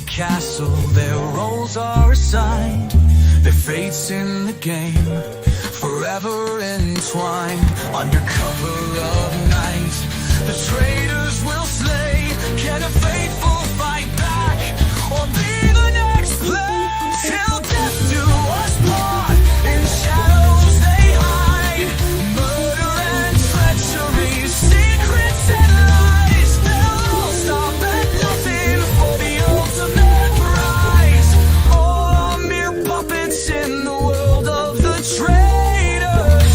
castle, their roles are assigned, their fates in the game, forever entwined. Under cover of night, the traitors will slay. Can a faithful fight back, or be the next play? Till death do us part, in shadows they hide. Murder and treachery, secrets and lies. They'll all stop at nothing for the ultimate prize. All are mere puppets in the world of the traitors.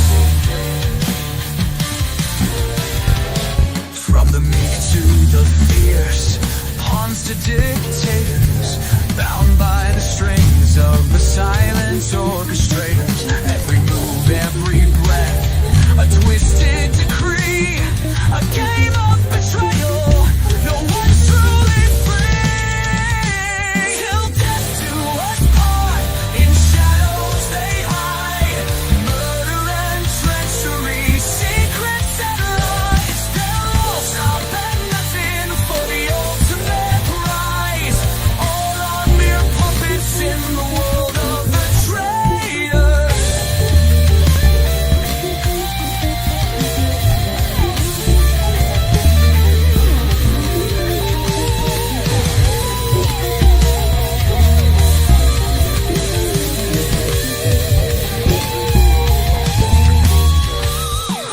From the meek to the fierce, pawns to dictators, bound by the strings of the silent orchestrators. Every move, every breath, a twisted decree, a game of betrayal. No one's truly free. Till death do us part, in shadows they hide. Murder and treachery, secrets and lies. They'll all stop at nothing for the ultimate prize. All are mere puppets in the world of the traitors.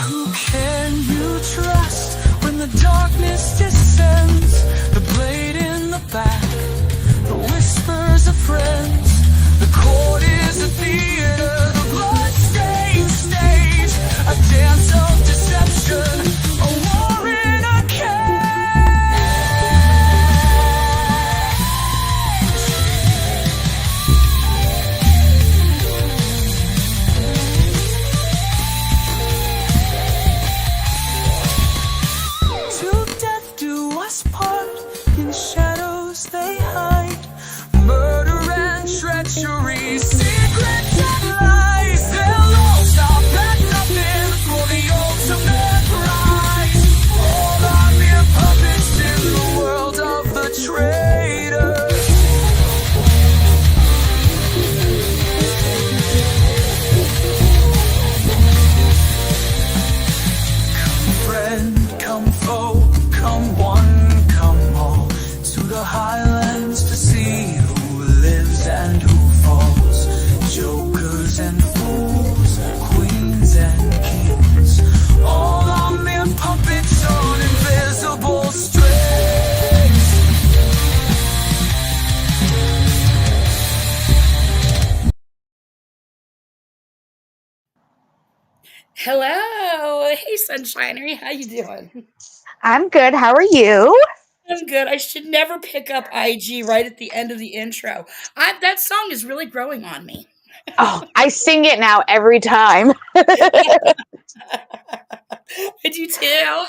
Who can you trust when the darkness descends? The blade in the back, the whispers of friends. The court is a theater, the blood-stained stage, a dance of deception, a war in a cage. Till death do us part, in shadows they hide. Murder and treachery, secrets and lies. They'll all stop at nothing for the ultimate prize. All are mere puppets in the world of the traitors. Come friend, come foe, come one, come all, to the highlands to see who lives and who falls. Jokers and fools, queens and kings, all are mere puppets on invisible strings. Hello. Hey, Sunshinery. How you doing? I'm good. How are you? I'm good. I should never pick up IG right at the end of the intro. That song is really growing on me. Oh, I sing it now every time. I do too.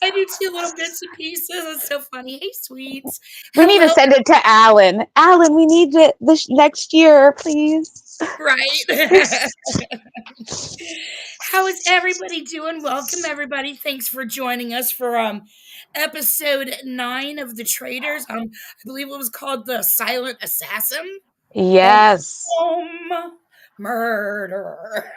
I do too, little bits and pieces. It's so funny. Hey, sweets. We need to Hello. send it to Alan. Alan, we need it this next year, please. Right. How is everybody doing? Welcome, everybody. Thanks for joining us for episode 9 of The Traitors. I believe it was called The Silent Assassin. Yes. Murder.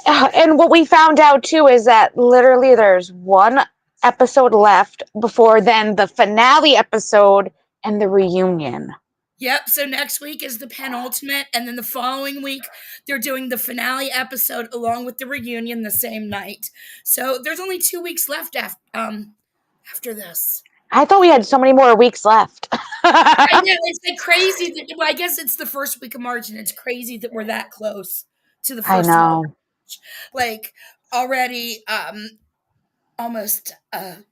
And what we found out too is that literally there's one episode left before then the finale episode and the reunion. Yep, so next week is the penultimate, and then the following week they're doing the finale episode along with the reunion the same night. So there's only 2 weeks left after this. I thought we had so many more weeks left. I know, it's like crazy that, well, I guess it's the first week of March, and it's crazy that we're that close to the first I know. of March. Like already almost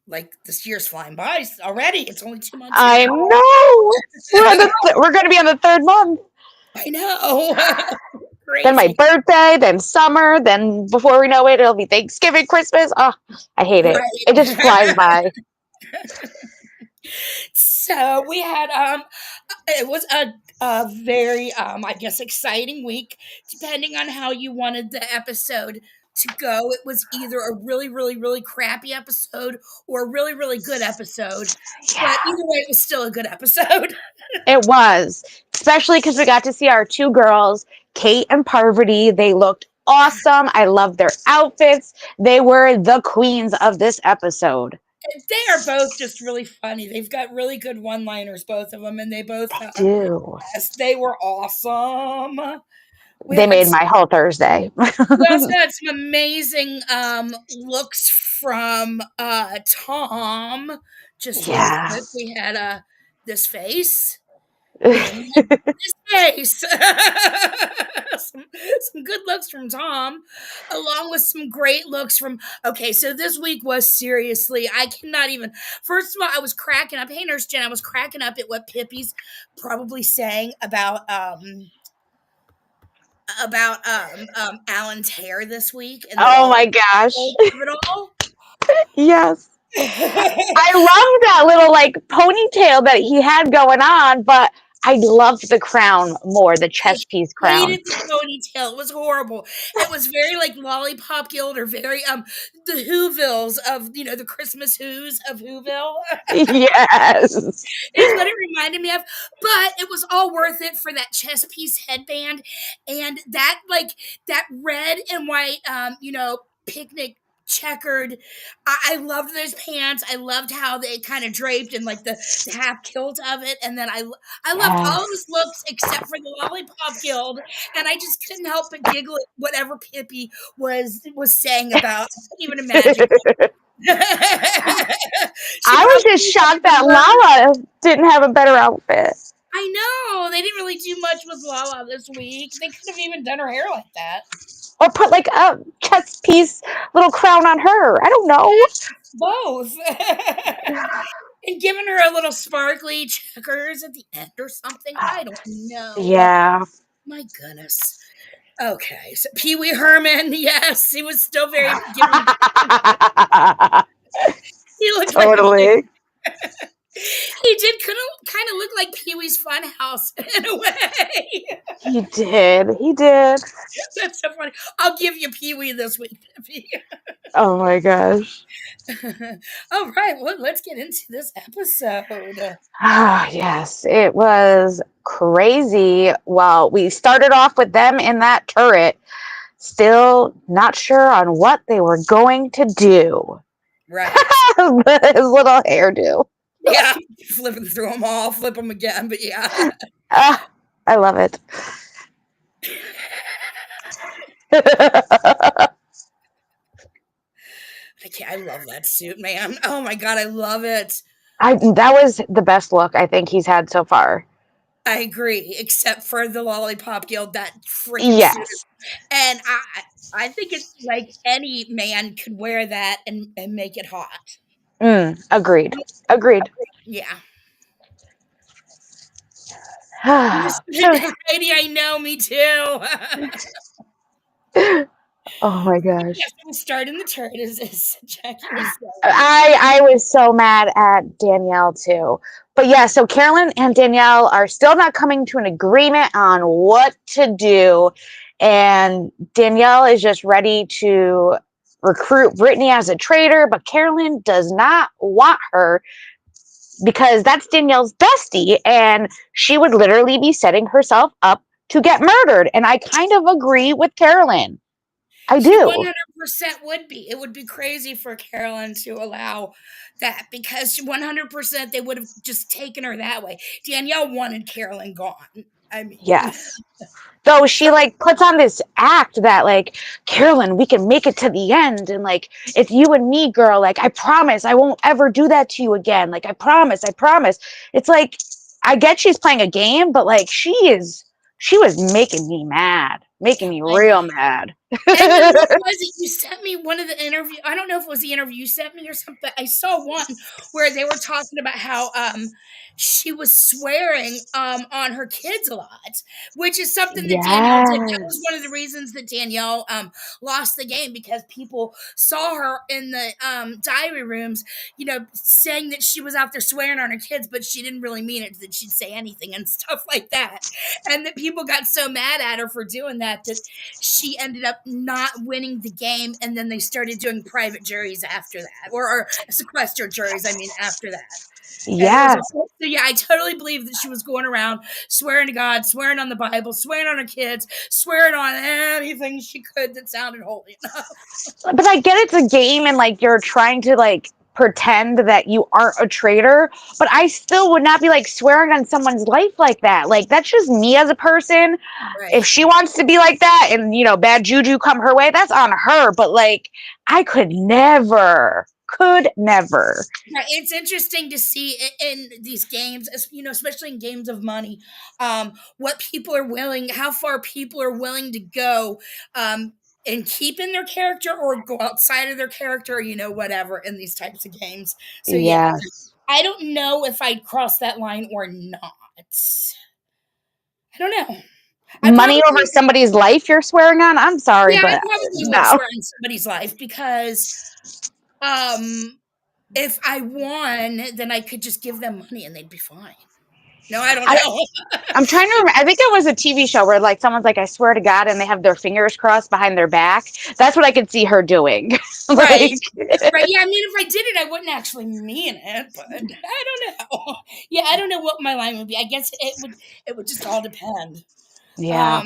like this year's flying by already. It's only 2 months. I know. We're going to be on the 3rd month. I know. Then my birthday, then summer, then before we know it, it'll be Thanksgiving, Christmas. Oh, I hate it. Right. It just flies by. So we had it was a very I guess exciting week, depending on how you wanted the episode to go, it was either a really, really, really crappy episode or a really, really good episode. Yeah. But either way, it was still a good episode. It was, especially because we got to see our two girls, Kate and Parvati. They looked awesome. I loved their outfits. They were the queens of this episode. They are both just really funny. They've got really good one-liners, both of them, and they both Do. yes, they were awesome. They made my whole Thursday. We also had some amazing looks from Tom. Just real quick, we had this face. This face. some good looks from Tom, along with some great looks from. Okay, so this week was seriously, I cannot even. First of all, I was cracking up. Hey, Nurse Jen, I was cracking up at what Pippi's probably saying about Alan's hair this week. And oh my gosh! It all. Yes. I love that little like ponytail that he had going on, but I loved the crown more, the chest piece crown. I hated the ponytail. It was horrible. It was very like Lollipop Guild or very the Whovilles of the Christmas Who's of Whoville. Yes. Is what it reminded me of. But it was all worth it for that chest piece headband and that red and white picnic checkered. I loved those pants. I loved how they kind of draped and like the half kilt of it. And then I loved all of his looks except for the Lollipop Guild. And I just couldn't help but giggle at whatever Pippi was saying about. I couldn't even imagine. I was just shocked that Lala didn't have a better outfit. I know. They didn't really do much with Lala this week. They could have even done her hair like that. Or put like a chest piece little crown on her. I don't know. Both. And giving her a little sparkly checkers at the end or something. I don't know. Yeah. My goodness. Okay. So Pee Wee Herman, yes, he was still very giving. He looked totally. Like he did kind of look like Pee Wee's Funhouse in a way. He did. He did. That's so funny. I'll give you Pee Wee this week, Pippi. Oh my gosh. All right. Well, let's get into this episode. Ah, yes. It was crazy. Well, we started off with them in that turret, still not sure on what they were going to do. Right. His little hairdo. Yeah, flipping through them all, flip them again, but yeah. I love it. I love that suit, man. Oh my God, I love it. That was the best look I think he's had so far. I agree, except for the Lollipop Guild, that freaking suit. And I think it's like any man could wear that and make it hot. Agreed. Yeah. Heidi, I know, me too. Oh my gosh. Yes, we start in the turret as Jackie was saying. I was so mad at Danielle too. But yeah, so Carolyn and Danielle are still not coming to an agreement on what to do. And Danielle is just ready to recruit Britney as a traitor, but Carolyn does not want her because that's Danielle's bestie, and she would literally be setting herself up to get murdered. And I kind of agree with Carolyn. I do. 100% would be. It would be crazy for Carolyn to allow that because 100% they would have just taken her that way. Danielle wanted Carolyn gone. I mean, yes. Though she like puts on this act that like, Carolyn, we can make it to the end. And like, it's you and me, girl. Like, I promise I won't ever do that to you again. Like, I promise. It's like, I get she's playing a game, but like she was making me mad, making me real mad. And then what was it? You sent me one of the interview. I don't know if it was the interview you sent me or something. I saw one where they were talking about how she was swearing on her kids a lot, which is something that Danielle did. That was one of the reasons that Danielle lost the game because people saw her in the diary rooms, saying that she was out there swearing on her kids, but she didn't really mean it, that she'd say anything and stuff like that. And that people got so mad at her for doing that she ended up not winning the game, and then they started doing private juries after that, or sequester juries, I mean, after that. And it was Yes. so yeah, I totally believe that she was going around swearing to God, swearing on the Bible, swearing on her kids, swearing on anything she could that sounded holy enough. But I get it's a game and like you're trying to like pretend that you aren't a traitor, but I still would not be like swearing on someone's life like that. Like that's just me as a person. Right. If she wants to be like that and you know bad juju come her way, that's on her. But like I could never. Right. It's interesting to see in these games, you know, especially in games of money, what people are willing, how far people are willing to go, and keep in their character or go outside of their character, or, you know, whatever in these types of games. So yeah, I don't know if I'd cross that line or not. I don't know. Money over somebody's life you're swearing on? I'm sorry, yeah, but I probably would no. swear on somebody's life because if I won, then I could just give them money and they'd be fine. No, I don't know. I'm trying to remember. I think it was a TV show where like someone's like, I swear to God, and they have their fingers crossed behind their back. That's what I could see her doing. Right. Right. Yeah, I mean, if I did it, I wouldn't actually mean it, but I don't know. Yeah, I don't know what my line would be. I guess it would just all depend. Yeah.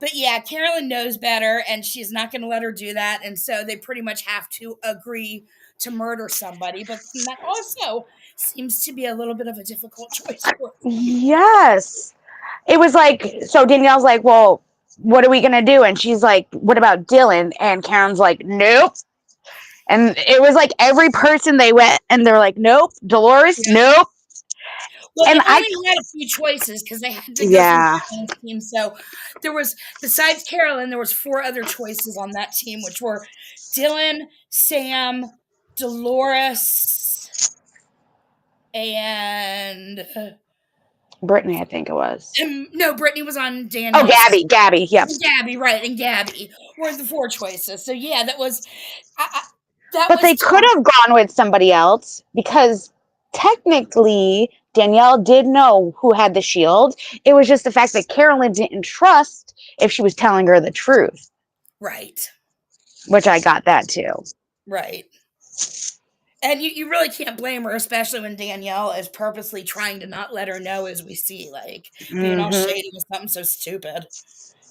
But yeah, Carolyn knows better, and she's not going to let her do that, and so they pretty much have to agree to murder somebody. But that also seems to be a little bit of a difficult choice for her. Yes. It was like, so Danielle's like, well, what are we going to do? And she's like, what about Dylan? And Karen's like, nope. And it was like every person they went and they're like, nope. Dolores, nope. Well, And they only had a few choices because they had to go yeah. through the team. So there was, besides Carolyn, there was 4 other choices on that team, which were Dylan, Sam, Dolores, and Britney, I think it was. no, Britney was on Danielle. Oh, Gabby, yep. Gabby, right, and Gabby were the 4 choices. So yeah, that was but they could have gone with somebody else because technically Danielle did know who had the shield. It was just the fact that Carolyn didn't trust if she was telling her the truth. Right. Which I got that too. Right. And you really can't blame her, especially when Danielle is purposely trying to not let her know, as we see, like being all shady with something so stupid.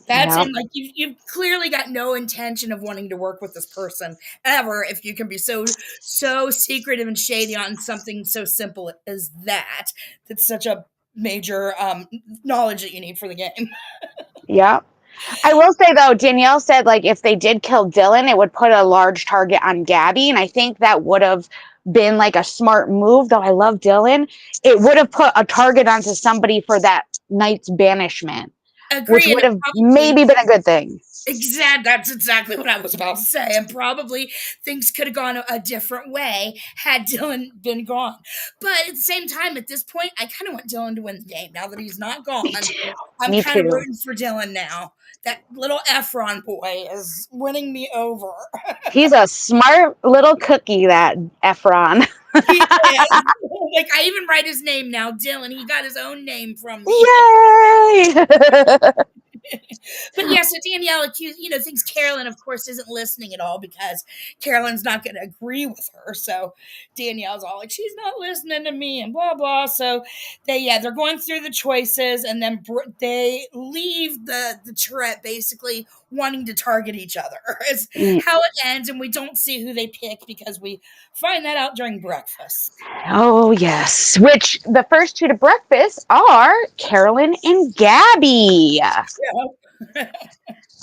That's in like you've clearly got no intention of wanting to work with this person ever if you can be so secretive and shady on something so simple as that. That's such a major knowledge that you need for the game. Yeah. I will say though, Danielle said like if they did kill Dylan, it would put a large target on Gabby, and I think that would have been like a smart move. Though I love Dylan, it would have put a target onto somebody for that night's banishment. Agree, which would have maybe been a good thing. That's exactly what I was about to say. And probably things could have gone a different way had Dylan been gone. But at the same time, at this point, I kind of want Dylan to win the game now that he's not gone. I'm kind of rooting for Dylan now. That little Efron boy is winning me over. He's a smart little cookie, that Efron. He is. Like, I even write his name now, Dylan. He got his own name from me. Yay! But yeah, so Danielle thinks Carolyn, of course, isn't listening at all because Carolyn's not going to agree with her. So Danielle's all like, she's not listening to me and blah, blah. So they're going through the choices, and then they leave the charrette basically wanting to target each other. Is how it ends, and we don't see who they pick because we find that out during breakfast. Oh, yes. Which the first 2 to breakfast are Carolyn and Gabby. Yeah.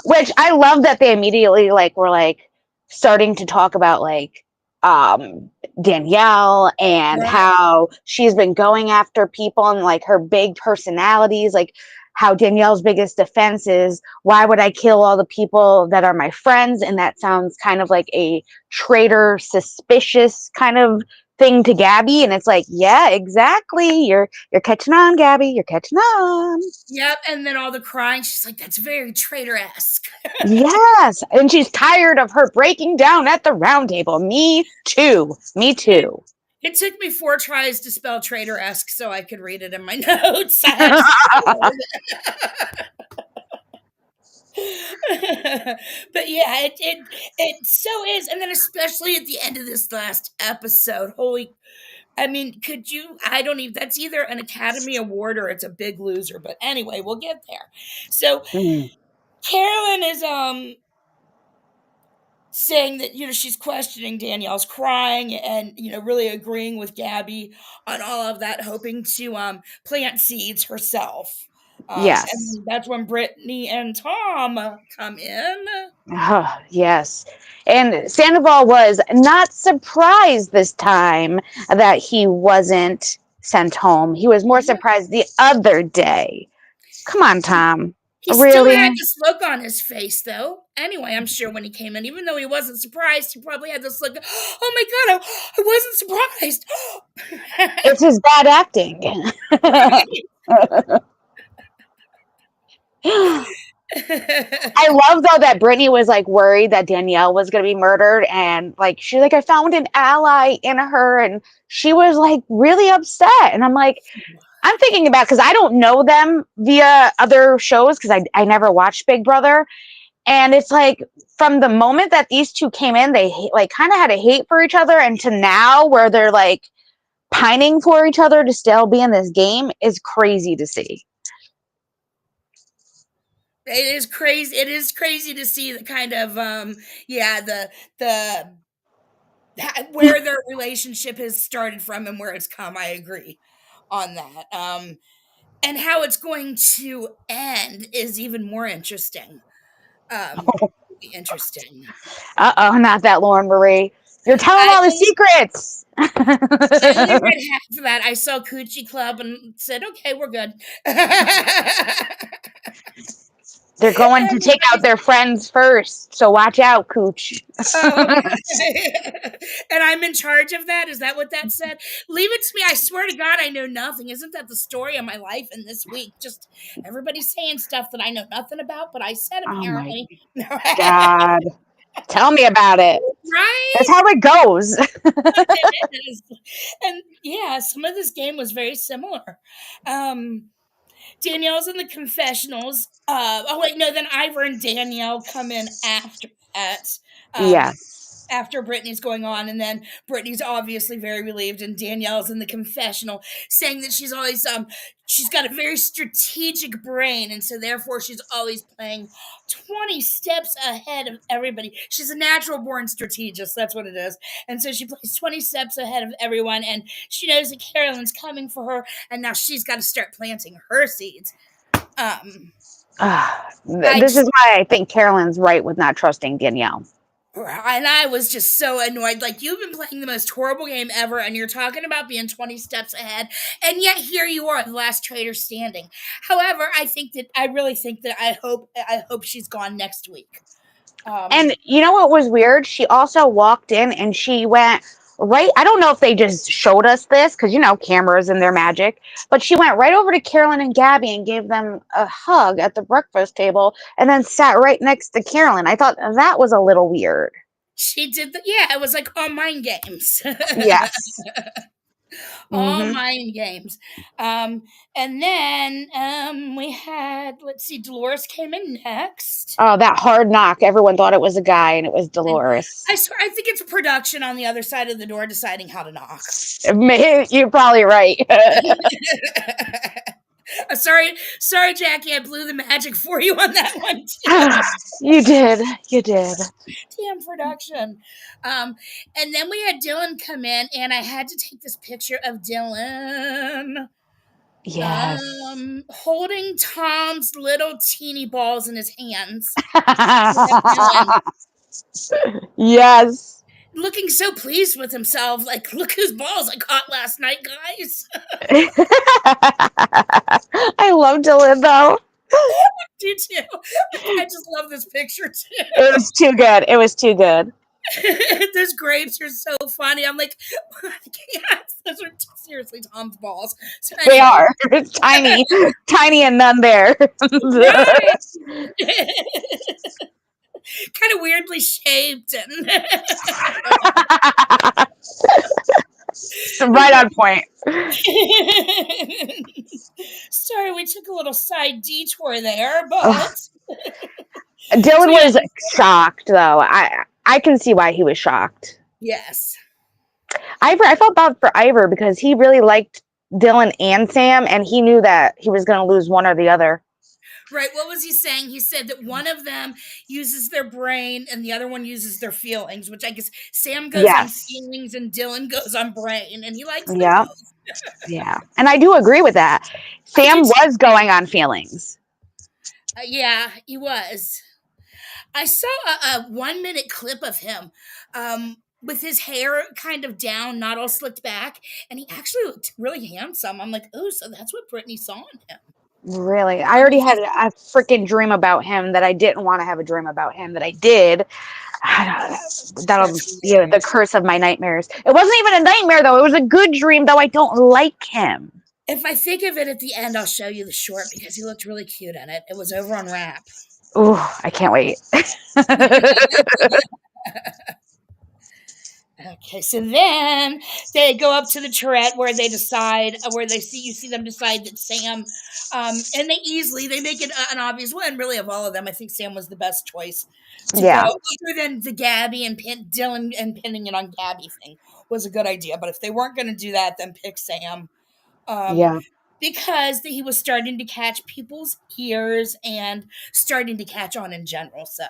Which I love that they immediately were starting to talk about Danielle and how she's been going after people and her big personalities, how Danielle's biggest defense is, why would I kill all the people that are my friends? And that sounds kind of like a traitor, suspicious kind of thing to Gabby. And it's like, yeah, exactly. You're catching on, Gabby. You're catching on. Yep. And then all the crying, she's like, that's very traitor-esque. Yes. And she's tired of her breaking down at the round table. Me too. It took me 4 tries to spell traitor-esque so I could read it in my notes. But yeah, it so is, and then especially at the end of this last episode, I mean, could you? I don't even. That's either an Academy Award or it's a Big Loser. But anyway, we'll get there. So Carolyn is saying that she's questioning Danielle's crying and really agreeing with Gabby on all of that, hoping to plant seeds herself. Yes. And that's when Britney and Tom come in. Yes. And Sandoval was not surprised this time that he wasn't sent home. He was more surprised the other day. Come on, Tom. He still Really? had this look on his face, though. Anyway, I'm sure when he came in, even though he wasn't surprised, he probably had this look, oh my God, I wasn't surprised. It's his bad acting. I love though that Britney was like worried that Danielle was gonna be murdered, and like she's like, I found an ally in her, and she was like really upset. And I'm like, I'm thinking about, because I don't know them via other shows because I never watched Big Brother, and it's like from the moment that these two came in, they like kind of had a hate for each other, and to now where they're like pining for each other to still be in this game is crazy to see. It is crazy. It is crazy to see the kind of the where their relationship has started from and where it's come. I agree on that. And how it's going to end is even more interesting. Interesting. Not that Lauren Marie. You're telling all the secrets. I only read half of that. I saw Coochie Club and said, okay, we're good. They're going to take out their friends first, so watch out, Kooch. And I'm in charge of that? Is that what that said? Leave it to me. I swear to God, I know nothing. Isn't that the story of my life in this week? Just everybody saying stuff that I know nothing about, but I said apparently. Oh my God. Tell me about it. Right? That's how it goes. It is. And yeah, some of this game was very similar. Danielle's in the confessionals. Then Ivar and Danielle come in after that. Yes. After Brittany's going on, and then Brittany's obviously very relieved, and Danielle's in the confessional saying that she's always she's got a very strategic brain, and so therefore she's always playing 20 steps ahead of everybody. She's a natural born strategist, that's what it is. And so she plays 20 steps ahead of everyone, and she knows that Carolyn's coming for her, and now she's got to start planting her seeds. This is why I think Carolyn's right with not trusting Danielle. And I was just so annoyed. Like, you've been playing the most horrible game ever, and you're talking about being 20 steps ahead, and yet here you are, the last traitor standing. However, I really think that I hope she's gone next week. And you know what was weird? She also walked in and she went right. I don't know if they just showed us this because, cameras and their magic, but she went right over to Carolyn and Gabby and gave them a hug at the breakfast table and then sat right next to Carolyn. I thought that was a little weird. She did it was like all mind games. Yes. All mind games. And then we had, let's see, Dolores came in next. Oh, that hard knock. Everyone thought it was a guy, and it was Dolores. I swear, I think it's production on the other side of the door deciding how to knock. You're probably right. Sorry, Jackie, I blew the magic for you on that one too. You did. Damn production. And then we had Dylan come in, and I had to take this picture of Dylan. Yes. Holding Tom's little teeny balls in his hands. Yes. Looking so pleased with himself. Like, look whose balls I caught last night, guys. I love Dylan, though. I do too. I just love this picture too. It was too good. Those grapes are so funny. I'm like, yes, those are seriously Tom's balls. So anyway. They are. It's tiny and none there. Kind of weirdly shaped and right on point. Sorry, we took a little side detour there, but Dylan So, yeah. was shocked, though. I can see why he was shocked. Yes. Ivar, I felt bad for Ivar because he really liked Dylan and Sam, and he knew that he was going to lose one or the other. Right. What was he saying? He said that one of them uses their brain and the other one uses their feelings, which I guess Sam goes on Yes. feelings and Dylan goes on brain, and he likes them Yeah. both. Yeah. And I do agree with that. Sam was going on feelings. Yeah, he was. I saw a 1 minute clip of him with his hair kind of down, not all slicked back, and he actually looked really handsome. I'm like, oh, so that's what Britney saw in him. Really? I already had a freaking dream about him that I didn't want to have a dream about him that I did. That'll be the curse of my nightmares. It wasn't even a nightmare, though. It was a good dream, though I don't like him. If I think of it at the end, I'll show you the short because he looked really cute in it. It was over on RHOP. Oh, I can't wait. Okay, so then they go up to the Tourette where they decide, where you see them decide that Sam, and they make it an obvious one. Really, of all of them, I think Sam was the best choice to go, other than the Gabby and Dylan and pinning it on Gabby thing was a good idea. But if they weren't going to do that, then pick Sam. Because he was starting to catch people's ears and starting to catch on in general. So.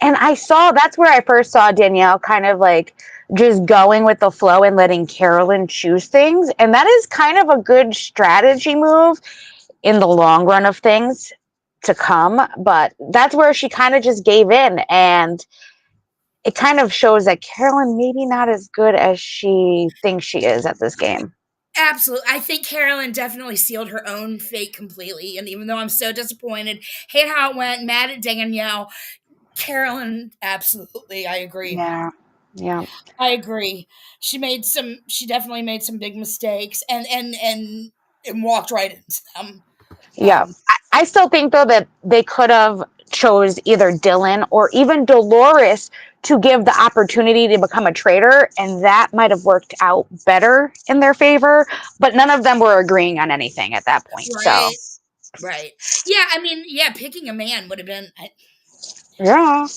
And that's where I first saw Danielle kind of like just going with the flow and letting Carolyn choose things. And that is kind of a good strategy move in the long run of things to come. But that's where she kind of just gave in. And it kind of shows that Carolyn maybe not as good as she thinks she is at this game. Absolutely. I think Carolyn definitely sealed her own fate completely. And even though I'm so disappointed, hate how it went, mad at Danielle, Carolyn, absolutely. I agree. Yeah. Yeah. I agree. She definitely made some big mistakes and walked right into them. Yeah. I still think, though, that they could have chose either Dylan or even Dolores to give the opportunity to become a traitor, and that might have worked out better in their favor, but none of them were agreeing on anything at that point. Right. Right. Yeah, I mean, picking a man would have been yeah.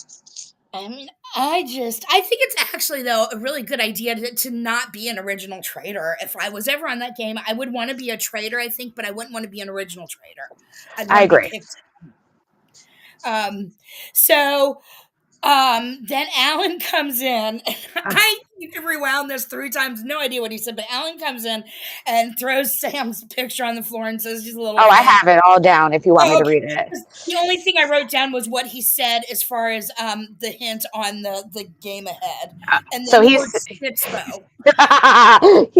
I mean, I think it's actually, though, a really good idea to not be an original traitor. If I was ever on that game, I would want to be a traitor, I think, but I wouldn't want to be an original traitor. I agree. Then Alan comes in. I rewound this 3 times, no idea what he said, but Alan comes in and throws Sam's picture on the floor and says he's a little. Oh, I have it all down if you want me to read it. The only thing I wrote down was what he said as far as the hint on the game ahead. And so he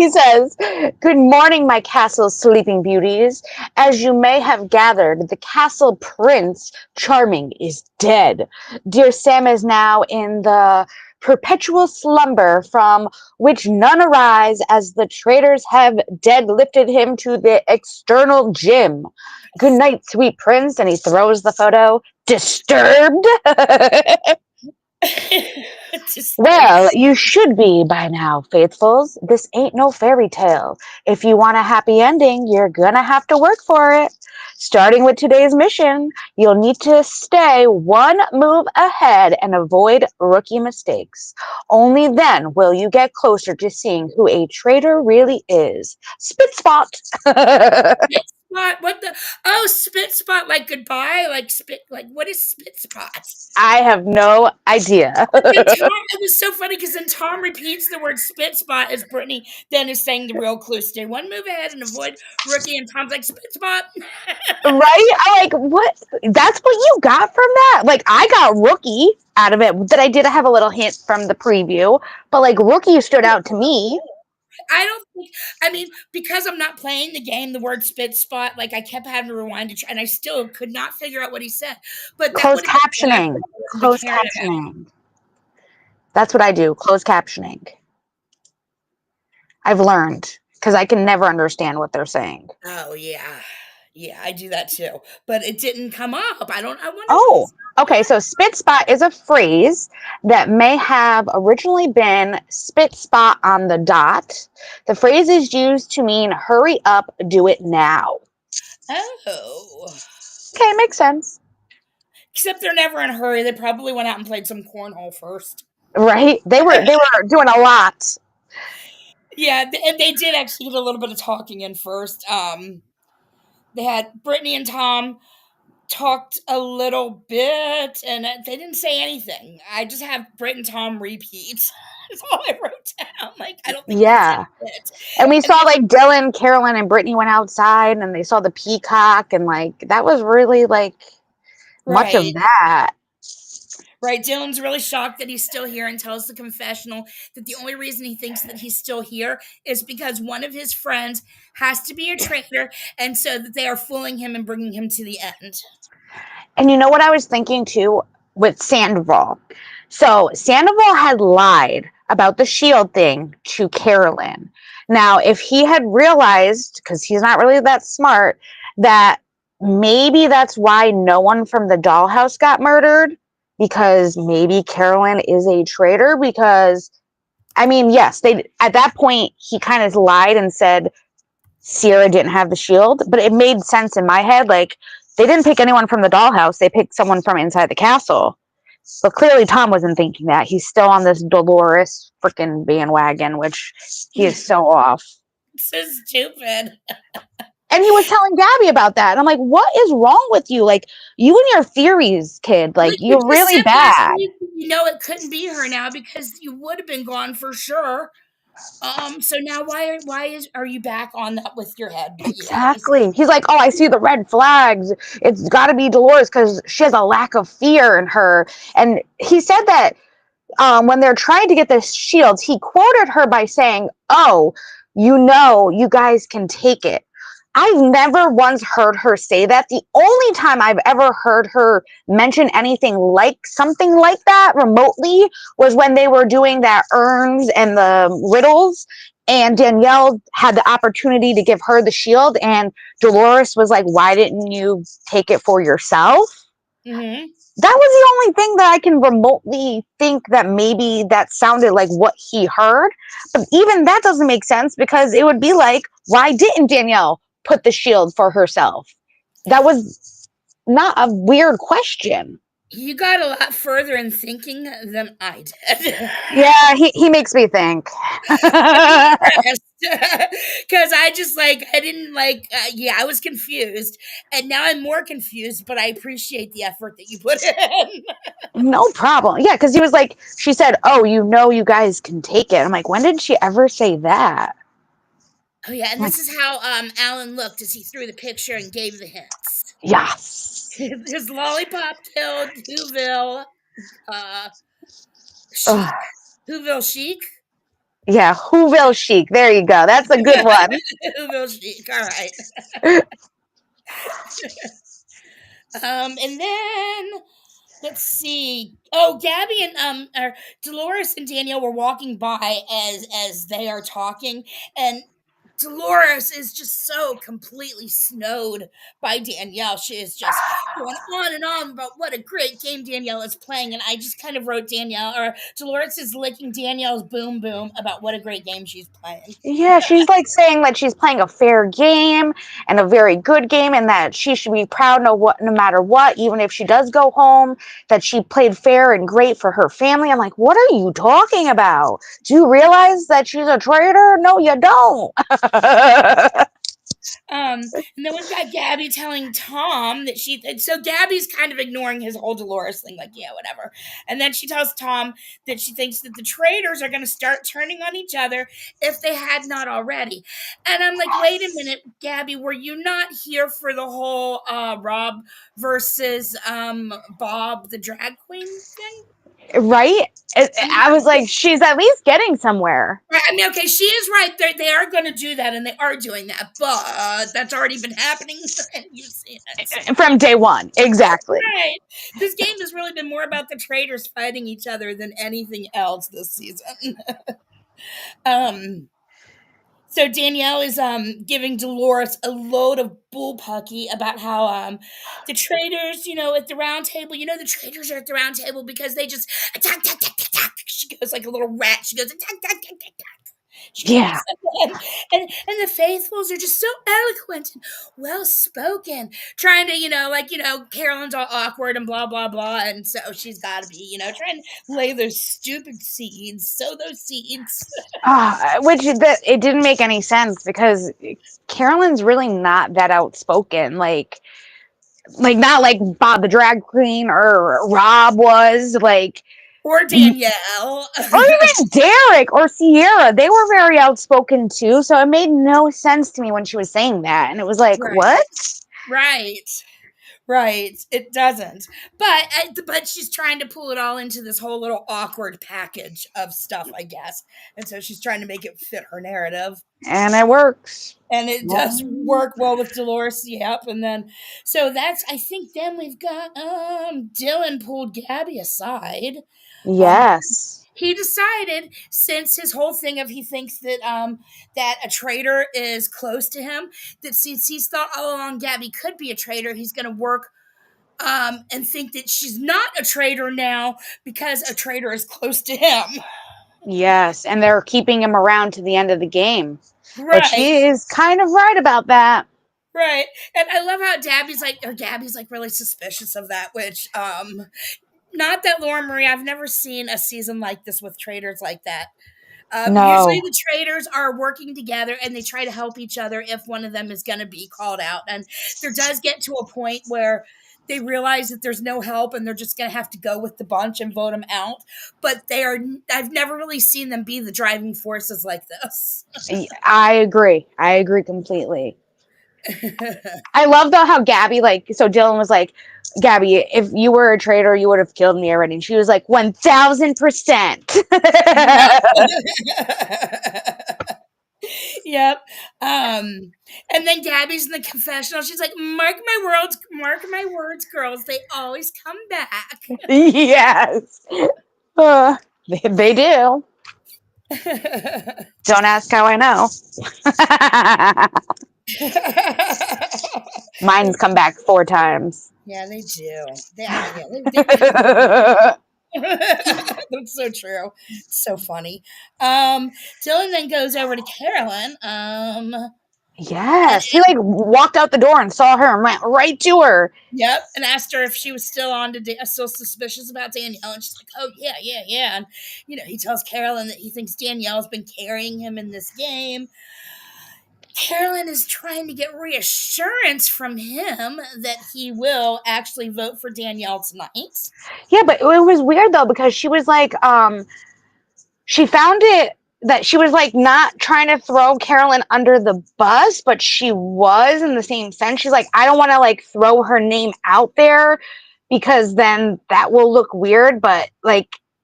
says, "Good morning, my castle sleeping beauties. As you may have gathered, the castle prince charming is dead. Dear Sam is now in the perpetual slumber from which none arise, as the traitors have dead-lifted him to the external gym. Good night, sweet prince." And he throws the photo. Disturbed? Well, you should be by now, faithfuls. This ain't no fairy tale. If you want a happy ending, you're gonna have to work for it. Starting with today's mission, you'll need to stay one move ahead and avoid rookie mistakes. Only then will you get closer to seeing who a traitor really is. Spit spot. What the? Spit spot, like goodbye, like spit, like what is spit spot? I have no idea. It was so funny because then Tom repeats the word spit spot as Britney then is saying the real clue: stay one move ahead and avoid rookie. And Tom's like, spit spot. Right? I'm like, what? That's what you got from that? Like, I got rookie out of it. That I did have a little hint from the preview, but like rookie stood out to me. I mean, because I'm not playing the game, the word spit spot, like I kept having to rewind it, and I still could not figure out what he said. But closed captioning. Closed captioning. That's what I do. Closed captioning. I've learned because I can never understand what they're saying. Oh yeah. Yeah, I do that too. But it didn't come up. I wonder. Oh, okay. So spit spot is a phrase that may have originally been spit spot on the dot. The phrase is used to mean hurry up, do it now. Oh. Okay, makes sense. Except they're never in a hurry. They probably went out and played some cornhole first. Right? They were doing a lot. Yeah, and they did actually get a little bit of talking in first. They had Britney and Tom talked a little bit, and they didn't say anything. I just have Britt and Tom repeat. That's all I wrote down. Like, I don't think they said it. And we saw like Dylan, Carolyn, and Britney went outside, and they saw the Peacock, and like that was really like much of that. Right. Dylan's really shocked that he's still here and tells the confessional that the only reason he thinks that he's still here is because one of his friends has to be a traitor, and so that they are fooling him and bringing him to the end. And you know what I was thinking too with Sandoval? So Sandoval had lied about the shield thing to Carolyn. Now, if he had realized, because he's not really that smart, that maybe that's why no one from the dollhouse got murdered, because maybe Carolyn is a traitor, because I mean, yes, they at that point he kind of lied and said Ciara didn't have the shield, but it made sense in my head. Like, they didn't pick anyone from the dollhouse, they picked someone from inside the castle. But clearly Tom wasn't thinking that. He's still on this Dolores freaking bandwagon, which he is so off. So stupid. And he was telling Gabby about that. And I'm like, what is wrong with you? Like, you and your theories, kid. Like, you're really bad. You know it couldn't be her now because you would have been gone for sure. So now why are you back on that with your head? Exactly. Yeah, he's like, oh, I see the red flags. It's got to be Dolores because she has a lack of fear in her. And he said that when they're trying to get the shields, he quoted her by saying, oh, you guys can take it. I've never once heard her say that. The only time I've ever heard her mention anything like something like that remotely was when they were doing that urns and the riddles, and Danielle had the opportunity to give her the shield, and Dolores was like, why didn't you take it for yourself? Mm-hmm. That was the only thing that I can remotely think that maybe that sounded like what he heard. But even that doesn't make sense, because it would be like, why didn't Danielle put the shield for herself? That was not a weird question. You got a lot further in thinking than I did. Yeah, he makes me think. Because I just I didn't I was confused, and now I'm more confused, but I appreciate the effort that you put in. No problem. Yeah, because he was like, she said, oh, you guys can take it. I'm like, when did she ever say that? Oh yeah, and this is how Alan looked as he threw the picture and gave the hints. Yes. His lollipop killed Whoville Chic. Whoville Chic? Yeah, Whoville Chic. There you go. That's a good one. Whoville Chic. All right. And then let's see. Oh, Gabby and Dolores and Danielle were walking by as they are talking, and Dolores is just so completely snowed by Danielle. She is just going on and on about what a great game Danielle is playing. And I just kind of wrote Dolores is licking Danielle's boom boom about what a great game she's playing. Yeah, she's like saying that she's playing a fair game and a very good game, and that she should be proud no matter what, even if she does go home, that she played fair and great for her family. I'm like, what are you talking about? Do you realize that she's a traitor? No, you don't. And then we've got Gabby telling Tom that so Gabby's kind of ignoring his whole Dolores thing, like, yeah, whatever. And then she tells Tom that she thinks that the traitors are going to start turning on each other if they had not already. And I'm like, wait a minute, Gabby, were you not here for the whole Rob versus Bob the drag queen thing? Right? I was like, she's at least getting somewhere. I mean, okay, she is right. They are going to do that, and they are doing that, but that's already been happening, and you've seen it. From day one, exactly. Right. This game has really been more about the traitors fighting each other than anything else this season. So Danielle is giving Dolores a load of bullpucky about how the traitors, at the round table, the traitors are at the round table because they just attack, attack, attack, attack. She goes like a little rat. She goes attack, attack, attack, attack. Yeah. And the faithfuls are just so eloquent and well spoken, trying to, Carolyn's all awkward and blah blah blah, and so she's got to be, trying to lay those stupid seeds, sow those seeds. It didn't make any sense because Carolyn's really not that outspoken, like not like Bob the drag queen or Rob was, like, or Danielle, or even Derek or Ciara. They were very outspoken too, so it made no sense to me when she was saying that, and it was like, right. what? Right, it doesn't. But she's trying to pull it all into this whole little awkward package of stuff, I guess. And so she's trying to make it fit her narrative. And it works. And it does work well with Dolores, yep. And then, so that's, I think then we've got, Dylan pulled Gabby aside. Yes. He decided, since his whole thing of he thinks that that a traitor is close to him, that since he's thought all along Gabby could be a traitor, he's going to work and think that she's not a traitor now because a traitor is close to him. Yes, and they're keeping him around to the end of the game. Right. Which he is kind of right about that. Right. And I love how Gabby's like really suspicious of that, which not that Laura Marie, I've never seen a season like this with traitors like that. No. Usually the traitors are working together and they try to help each other if one of them is going to be called out. And there does get to a point where they realize that there's no help and they're just going to have to go with the bunch and vote them out. But I've never really seen them be the driving forces like this. I agree completely. I love though how Gabby, so Dylan was like, Gabby, if you were a traitor, you would have killed me already. And she was like, 1000%. Yep. And then Gabby's in the confessional. She's like, mark my words, girls. They always come back. Yes. They do. Don't ask how I know. Mine's come back 4 times. Yeah, they do. They That's so true. It's so funny. Dylan then goes over to Carolyn. Yes, he walked out the door and saw her and went right to her. Yep, and asked her if she was still still suspicious about Danielle, and she's like, "Oh yeah." And he tells Carolyn that he thinks Danielle's been carrying him in this game. Carolyn is trying to get reassurance from him that he will actually vote for Danielle tonight. Yeah, but it was weird though because she was like, she found it that she was not trying to throw Carolyn under the bus, but she was in the same sense. She's like, I don't want to throw her name out there because then that will look weird, but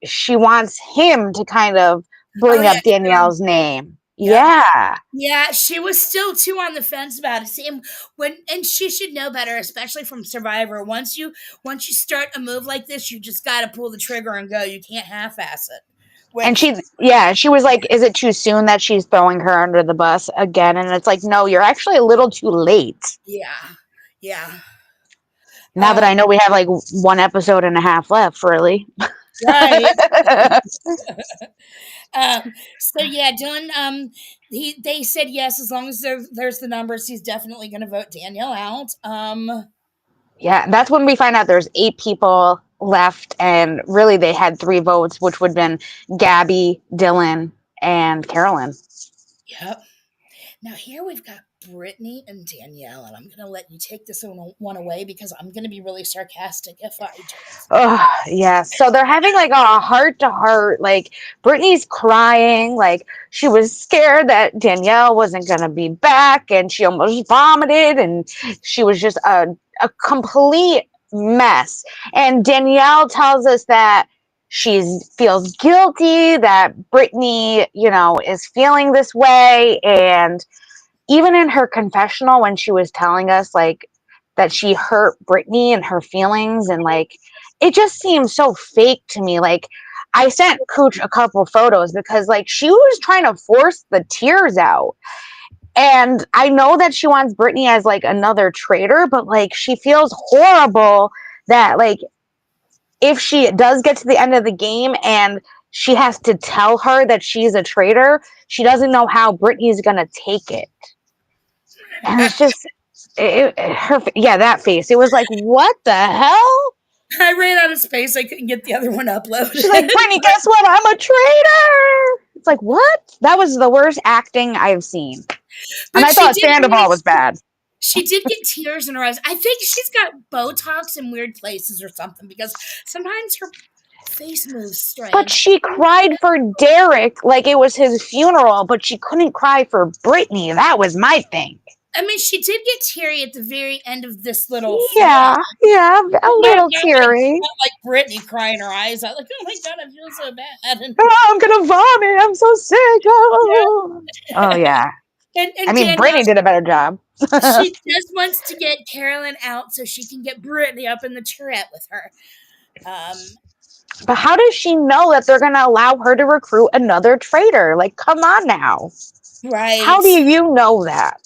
she wants him to kind of bring up Danielle's name. Yeah, she was still too on the fence about it. And she should know better, especially from Survivor. Once you start a move like this, you just got to pull the trigger and go. You can't half-ass it. And she was like, is it too soon that she's throwing her under the bus again? And it's like, no, you're actually a little too late. Yeah. Now that I know we have 1 episode and a half left, really. Right. So yeah, Dylan, they said yes, as long as there's the numbers, he's definitely going to vote Danielle out. Yeah, that's when we find out there's 8 people left, and really they had 3 votes, which would have been Gabby, Dylan, and Carolyn. Yep. Now here we've got Britney and Danielle, and I'm going to let you take this one away because I'm going to be really sarcastic if I do. Oh, yeah. So they're having a heart-to-heart. Britney's crying. She was scared that Danielle wasn't going to be back, and she almost vomited, and she was just a complete mess. And Danielle tells us that she feels guilty that Britney, is feeling this way. And even in her confessional, when she was telling us that she hurt Britney and her feelings, and it just seems so fake to me. I sent Kooch a couple photos because she was trying to force the tears out. And I know that she wants Britney as another traitor, but she feels horrible that if she does get to the end of the game and she has to tell her that she's a traitor. She doesn't know how Britney's gonna take it. And it's just that face. It was like, what the hell? I ran out of space. I couldn't get the other one uploaded. She's like, Britney, guess what? I'm a traitor. It's like, what? That was the worst acting I've seen. And I thought Sandoval was bad. She did get tears in her eyes. I think she's got Botox in weird places or something, because sometimes her face moves strange. But she cried for Derek like it was his funeral, but she couldn't cry for Britney. That was my thing. I mean, she did get teary at the very end of this little Yeah, a little teary. Like Britney crying her eyes out, like, oh my God, I feel so bad. And, I'm gonna vomit. I'm so sick. Oh yeah. And I mean, Britney did a better job. She just wants to get Carolyn out so she can get Britney up in the turret with her. But how does she know that they're going to allow her to recruit another traitor? Like, come on now. Right. How do you know that?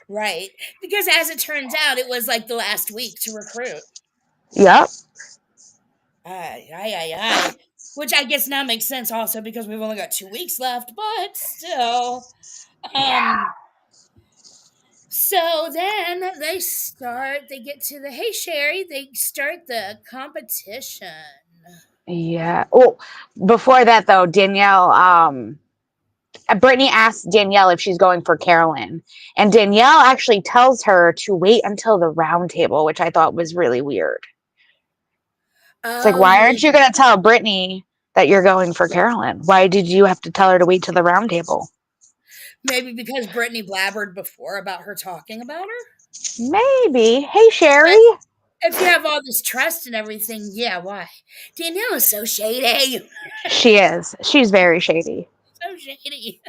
Right. Because as it turns out, it was like the last week to recruit. Yep. Which I guess now makes sense also because we've only got 2 weeks left, but still. So then they get to the, hey, Sherry, they start the competition. Yeah. Oh, before that, though, Danielle, Britney asked Danielle if she's going for Carolyn. And Danielle actually tells her to wait until the round table, which I thought was really weird. It's like, why aren't you going to tell Britney that you're going for Carolyn? Why did you have to tell her to wait till the round table? Maybe because Britney blabbered before about her talking about her? Maybe. Hey, Sherry. If you have all this trust and everything, yeah, why? Danielle is so shady. She is. She's very shady. So shady.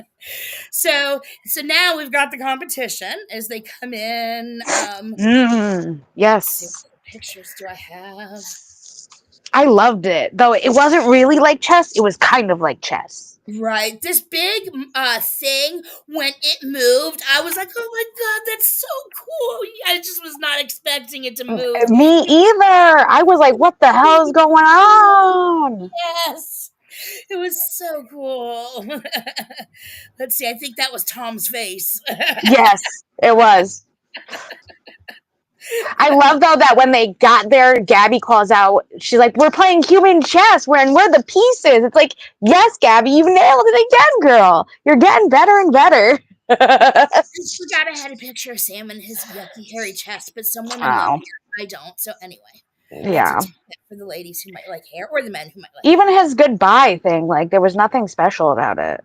So now we've got the competition as they come in. Yes. What pictures do I have? I loved it. Though it wasn't really like chess. It was kind of like chess. Right. This big thing, when it moved, I was like, oh my God, that's so cool. I just was not expecting it to move. Me either. I was like, what the hell is going on? Yes. It was so cool. Let's see. I think that was Tom's face. Yes, it was. I love, though, that when they got there, Gabby calls out, she's like, we're playing human chess, we're the pieces. It's like, yes, Gabby, you nailed it again, girl. You're getting better and better. I forgot I had a picture of Sam and his yucky hairy chest, but some women love hair. I don't. So anyway. Yeah. For the ladies who might like hair, or the men who might like even hair. His goodbye thing, like, there was nothing special about it.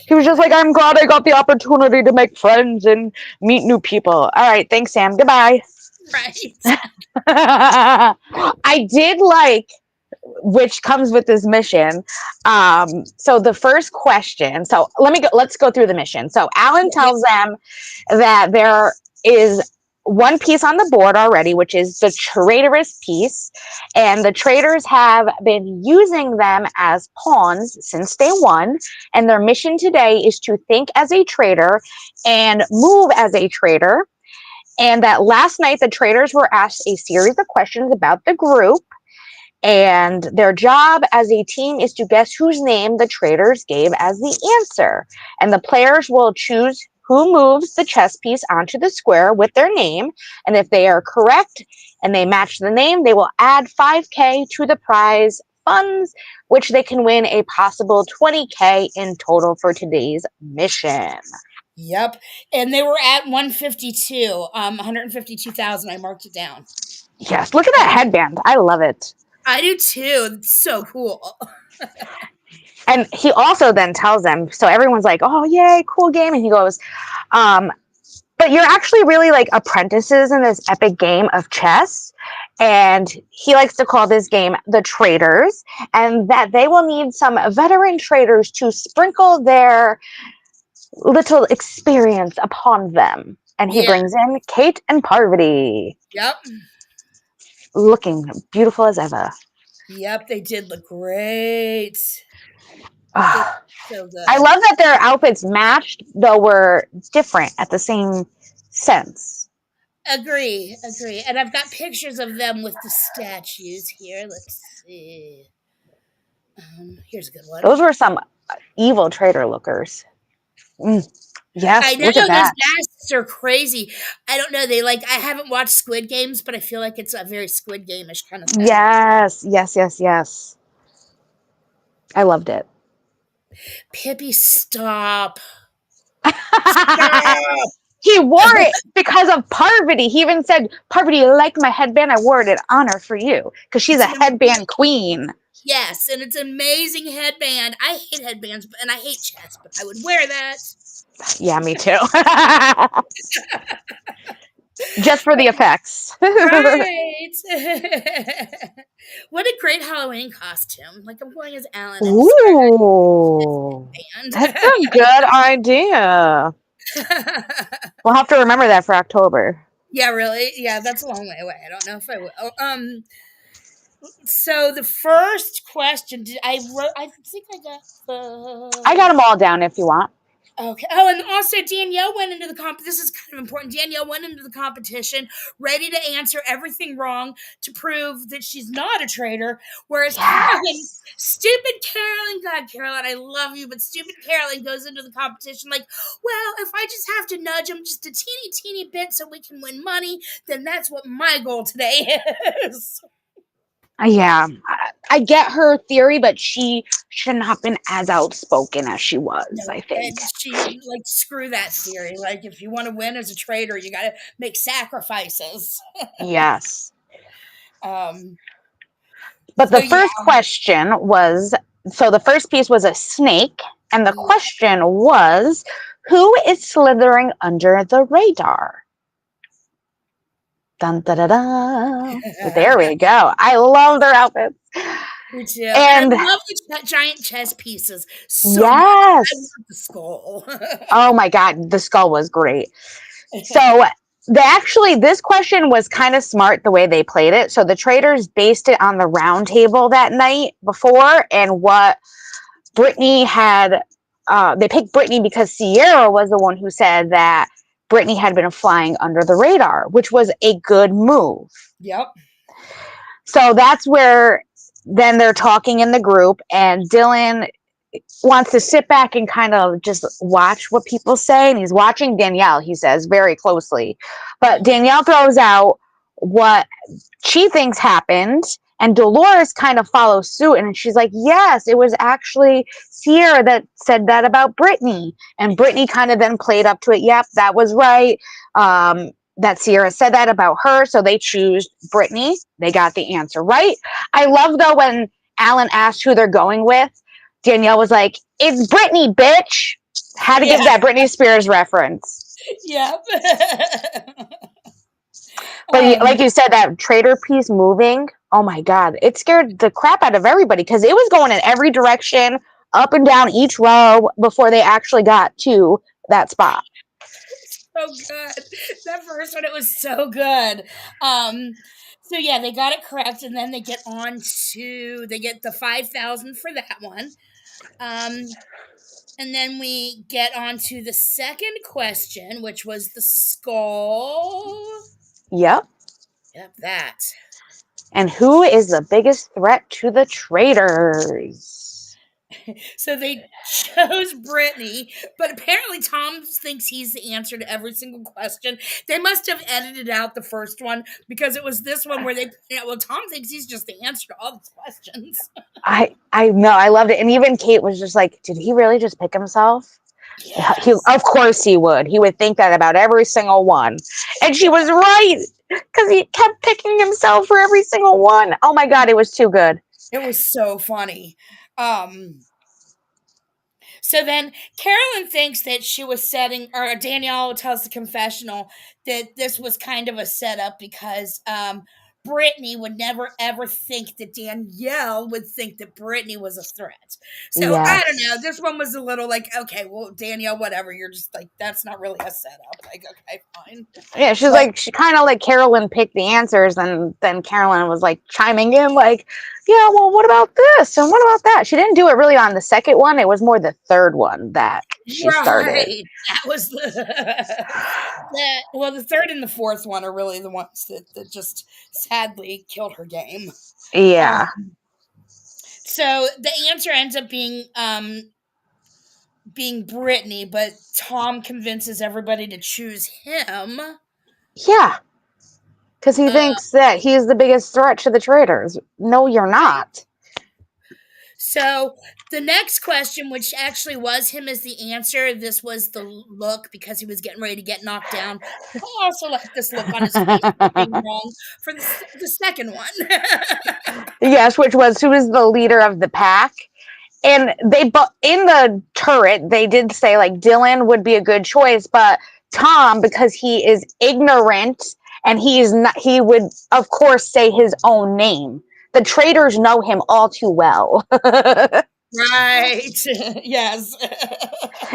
He was just like, I'm glad I got the opportunity to make friends and meet new people. All right, thanks, Sam. Goodbye. Right. I did like, which comes with this mission. So the first question. So let's go through the mission. So Alan tells them that there is one piece on the board already, which is the traitorous piece, and the traitors have been using them as pawns since day one, and their mission today is to think as a traitor and move as a traitor. And that last night the traitors were asked a series of questions about the group, and their job as a team is to guess whose name the traitors gave as the answer, and the players will choose who moves the chess piece onto the square with their name. And if they are correct and they match the name, they will add $5,000 to the prize funds, which they can win a possible $20,000 in total for today's mission. Yep. And they were at 152,000. I marked it down. Yes. Look at that headband. I love it. I do too. It's so cool. And he also then tells them, so everyone's like, oh, yay, cool game. And he goes, but you're actually really like apprentices in this epic game of chess. And he likes to call this game the Traitors, and that they will need some veteran traitors to sprinkle their little experience upon them. And he brings in Kate and Parvati. Yep. Looking beautiful as ever. Yep, they did look great. So good. I love that their outfits matched, though were different at the same sense. Agree. And I've got pictures of them with the statues here. Let's see. Here's a good one. Those were some evil traitor lookers. Yes, I know look at those that. masks are crazy. I don't know. I haven't watched Squid Games, but I feel like it's a very Squid Game-ish kind of thing. Yes. I loved it. Pippi, stop. He wore it because of Parvati. He even said, Parvati, you like my headband? I wore it in honor for you because she's a headband queen. Yes, and it's an amazing headband. I hate headbands, and I hate chess, but I would wear that. Yeah, me too. Just for the effects. Right. What a great Halloween costume. Like, I'm going as Alan. Ooh. That's a good idea. We'll have to remember that for October. Yeah, really? Yeah, that's a long way away. I don't know if I will. So the first question, I think I got I got them all down if you want. Okay. Oh, and also Danielle went into the this is kind of important. Danielle went into the competition ready to answer everything wrong to prove that she's not a traitor. Whereas Carolyn, stupid Carolyn, God, Carolyn, I love you, but stupid Carolyn goes into the competition like, well, if I just have to nudge him just a teeny bit so we can win money, then that's what my goal today is. Yeah, I get her theory, but she shouldn't have been as outspoken as she was, I think. And she, like, screw that theory. Like, if you want to win as a traitor, you got to make sacrifices. Yes. But the first question was, so the first piece was a snake, and the question was, who is slithering under the radar? Dun, da, da, da. There we go. I love their outfits. Me too. And I love the giant chess pieces. So much. I love the skull. Oh my God, the skull was great. So this question was kind of smart the way they played it. So the Traitors based it on the round table that night before, and what Britney had, they picked Britney because Ciara was the one who said that Britney had been flying under the radar, which was a good move. Yep. So that's where then they're talking in the group, and Dylan wants to sit back and kind of just watch what people say. And he's watching Danielle, he says, very closely. But Danielle throws out what she thinks happened, and Dolores kind of follows suit, and she's like, yes, it was actually Ciara that said that about Britney. And Britney kind of then played up to it. Yep, that was right. That Ciara said that about her, so they choose Britney. They got the answer right. I love, though, when Alan asked who they're going with, Danielle was like, it's Britney, bitch. Had to give that Britney Spears reference. Yep. But like you said, that traitor piece moving, oh my God, it scared the crap out of everybody because it was going in every direction, up and down each row before they actually got to that spot. So good. That first one, it was so good. So yeah, they got it correct, and then they get the 5,000 for that one. And then we get on to the second question, which was the skull. Yep. Yep, that. And who is the biggest threat to the Traitors? So they chose Britney, but apparently Tom thinks he's the answer to every single question. They must have edited out the first one because it was this one where Tom thinks he's just the answer to all these questions. I know, I loved it. And even Kate was just like, did he really just pick himself? Yes. Of course he would. He would think that about every single one. And she was right, because he kept picking himself for every single one. Oh my God, it was too good. It was so funny. So then Carolyn thinks that she was or Danielle tells the confessional that this was kind of a setup because Britney would never ever think that Danielle would think that Britney was a threat. So I don't know. This one was a little like, okay, well, Danielle, whatever. You're just like, that's not really a setup. Like, okay, fine. Yeah, she kind of like Carolyn picked the answers, and then Carolyn was like chiming in like, yeah, well, what about this? And what about that? She didn't do it really on the second one. It was more the third one that she started. That was the third and the fourth one are really the ones that just sadly killed her game. Yeah. So the answer ends up being Britney, but Tom convinces everybody to choose him. Yeah. Because he thinks that he's the biggest threat to the Traitors. No, you're not. So the next question, which actually was him as the answer, this was the look because he was getting ready to get knocked down. I also like this look on his face for being wrong for the second one. Yes, which was who is the leader of the pack. And they, in the turret, they did say like Dylan would be a good choice, but Tom, because he is ignorant and he's not, he would of course say his own name. The Traitors know him all too well. Right. Yes.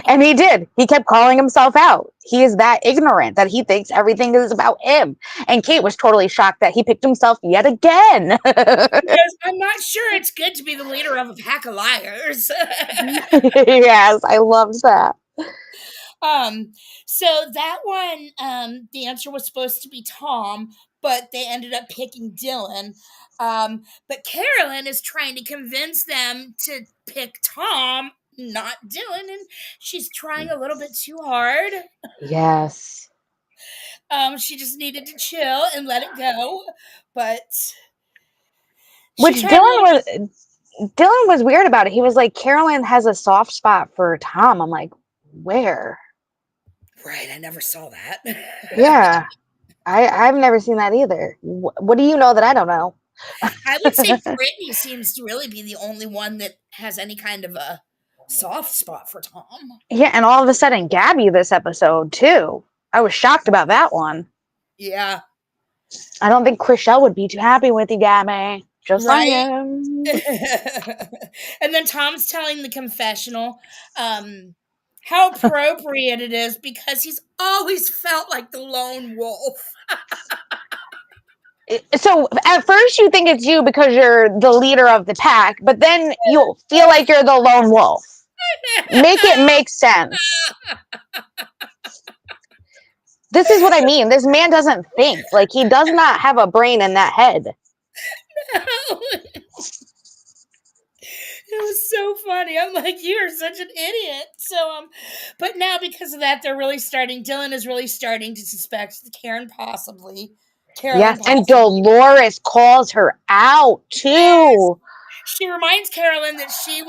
And he did. He kept calling himself out. He is that ignorant that he thinks everything is about him. And Kate was totally shocked that he picked himself yet again. Yes, I'm not sure it's good to be the leader of a pack of liars. Yes, I loved that. So that one, the answer was supposed to be Tom, but they ended up picking Dylan. But Carolyn is trying to convince them to pick Tom, not Dylan, and she's trying a little bit too hard. Yes. She just needed to chill and let it go, but Which Dylan was weird about it. He was like, Carolyn has a soft spot for Tom. I'm like, where? Right, I never saw that. Yeah. I've never seen that either. What do you know that I don't know? I would say Britney seems to really be the only one that has any kind of a soft spot for Tom. Yeah, and all of a sudden, Gabby this episode, too. I was shocked about that one. Yeah. I don't think Chrishell would be too happy with you, Gabby. Just right. saying. And then Tom's telling the confessional how appropriate it is because he's always felt like the lone wolf. So at first you think it's you because you're the leader of the pack, but then you feel like you're the lone wolf. Make it make sense. This is what I mean. This man doesn't think. Like, he does not have a brain in that head. No. It was so funny. I'm like, you are such an idiot. So, but now because of that, Dylan is really starting to suspect Carolyn possibly. Yes, and Dolores calls her out too. Yes. She reminds Carolyn that she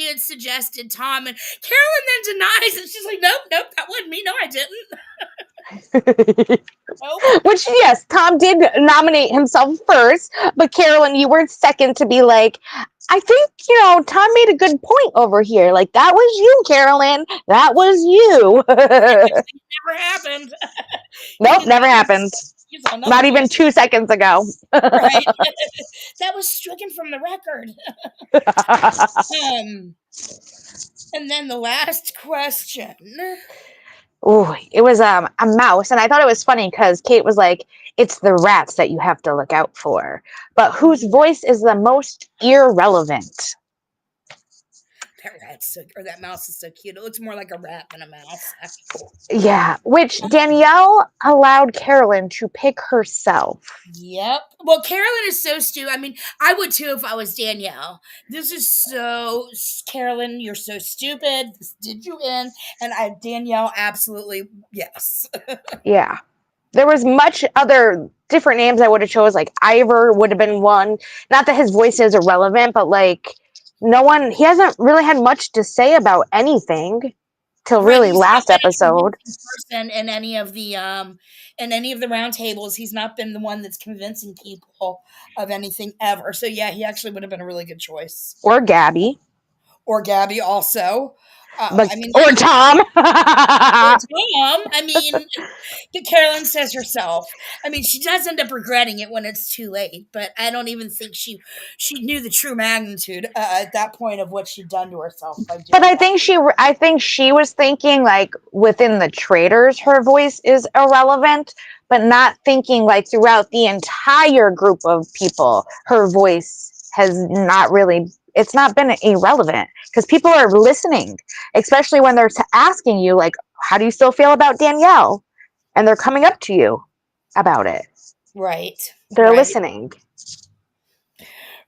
had suggested Tom, and Carolyn then denies it. She's like, nope, that wasn't me. No, I didn't. Nope. Which, yes, Tom did nominate himself first, but Carolyn, you were second to be like, I think, Tom made a good point over here. Like, that was you, Carolyn. That was you. Never happened. Nope, never happened. Not even 2 seconds ago. Right. That was stricken from the record. And then the last question. Oh, it was a mouse, and I thought it was funny because Kate was like, it's the rats that you have to look out for. But whose voice is the most irrelevant? That mouse is so cute. It looks more like a rat than a mouse. Yeah, which Danielle allowed Carolyn to pick herself. Yep. Well, Carolyn is so stupid. I mean, I would too if I was Danielle. This is so, Carolyn, you're so stupid. This did you in. And Danielle, absolutely, yes. Yeah. There was much other different names I would have chose, like Ivar would have been one. Not that his voice is irrelevant, but like, he hasn't really had much to say about anything till really last episode. In any of the round tables, he's not been the one that's convincing people of anything ever. So yeah, he actually would have been a really good choice. Or Gabby also. Or Tom. I mean, Carolyn says herself. I mean, she does end up regretting it when it's too late, but I don't even think she knew the true magnitude at that point of what she'd done to herself. But I think she was thinking like within the Traitors, her voice is irrelevant, but not thinking like throughout the entire group of people, her voice has not really. It's not been irrelevant because people are listening, especially when they're asking you, like, how do you still feel about Danielle? And they're coming up to you about it. Right. They're listening.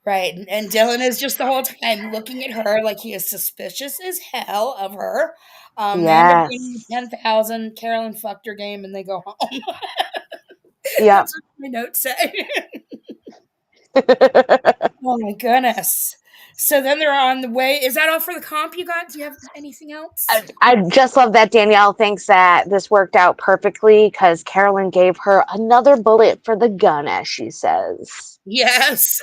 Right. And Dylan is just the whole time looking at her like he is suspicious as hell of her. They end up getting Yes. 10,000. Carolyn fucked her game and they go home. Yep. That's what my notes say. Oh my goodness. So then they're on the way. Is that all for the comp you got? Do you have anything else? I just love that Danielle thinks that this worked out perfectly because Carolyn gave her another bullet for the gun, as she says. Yes.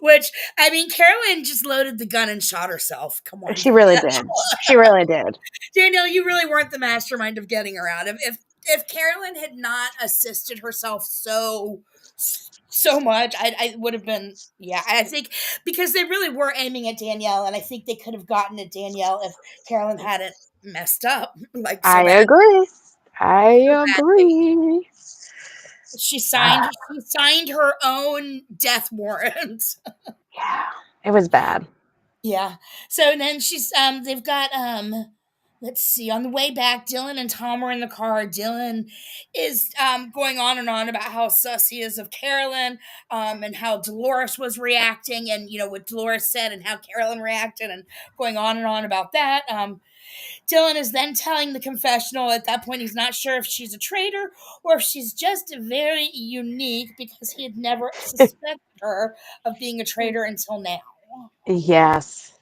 Which, I mean, Carolyn just loaded the gun and shot herself. Come on. She really did. She really did. Danielle, you really weren't the mastermind of getting her out. If Carolyn had not assisted herself so much, I would have been, yeah, I think because they really were aiming at Danielle, and I think they could have gotten at Danielle if Carolyn hadn't messed up like so I bad. agree. I So agree. she signed her own death warrant. Yeah, it was bad. Yeah. So then they've got let's see, on the way back, Dylan and Tom are in the car. Dylan is going on and on about how sus he is of Carolyn, and how Dolores was reacting, and what Dolores said and how Carolyn reacted, and going on and on about that. Dylan is then telling the confessional at that point he's not sure if she's a traitor or if she's just very unique because he had never suspected her of being a traitor until now. Yes.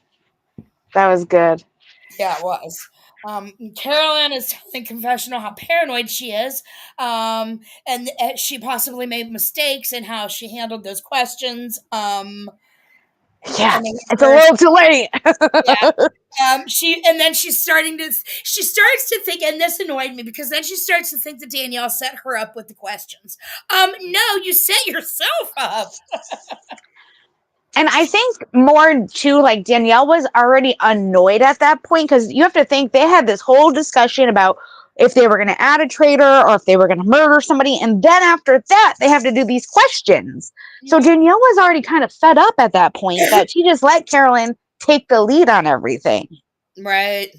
That was good. Yeah, it was. Carolyn is telling confessional how paranoid she is, and she possibly made mistakes in how she handled those questions. Yeah, it's a little too late. Yeah. She starts to think, and this annoyed me because then she starts to think that Danielle set her up with the questions. No, you set yourself up. And I think more too, like Danielle was already annoyed at that point because you have to think they had this whole discussion about if they were going to add a traitor or if they were going to murder somebody. And then after that, they have to do these questions. So Danielle was already kind of fed up at that point that she just let Carolyn take the lead on everything. Right.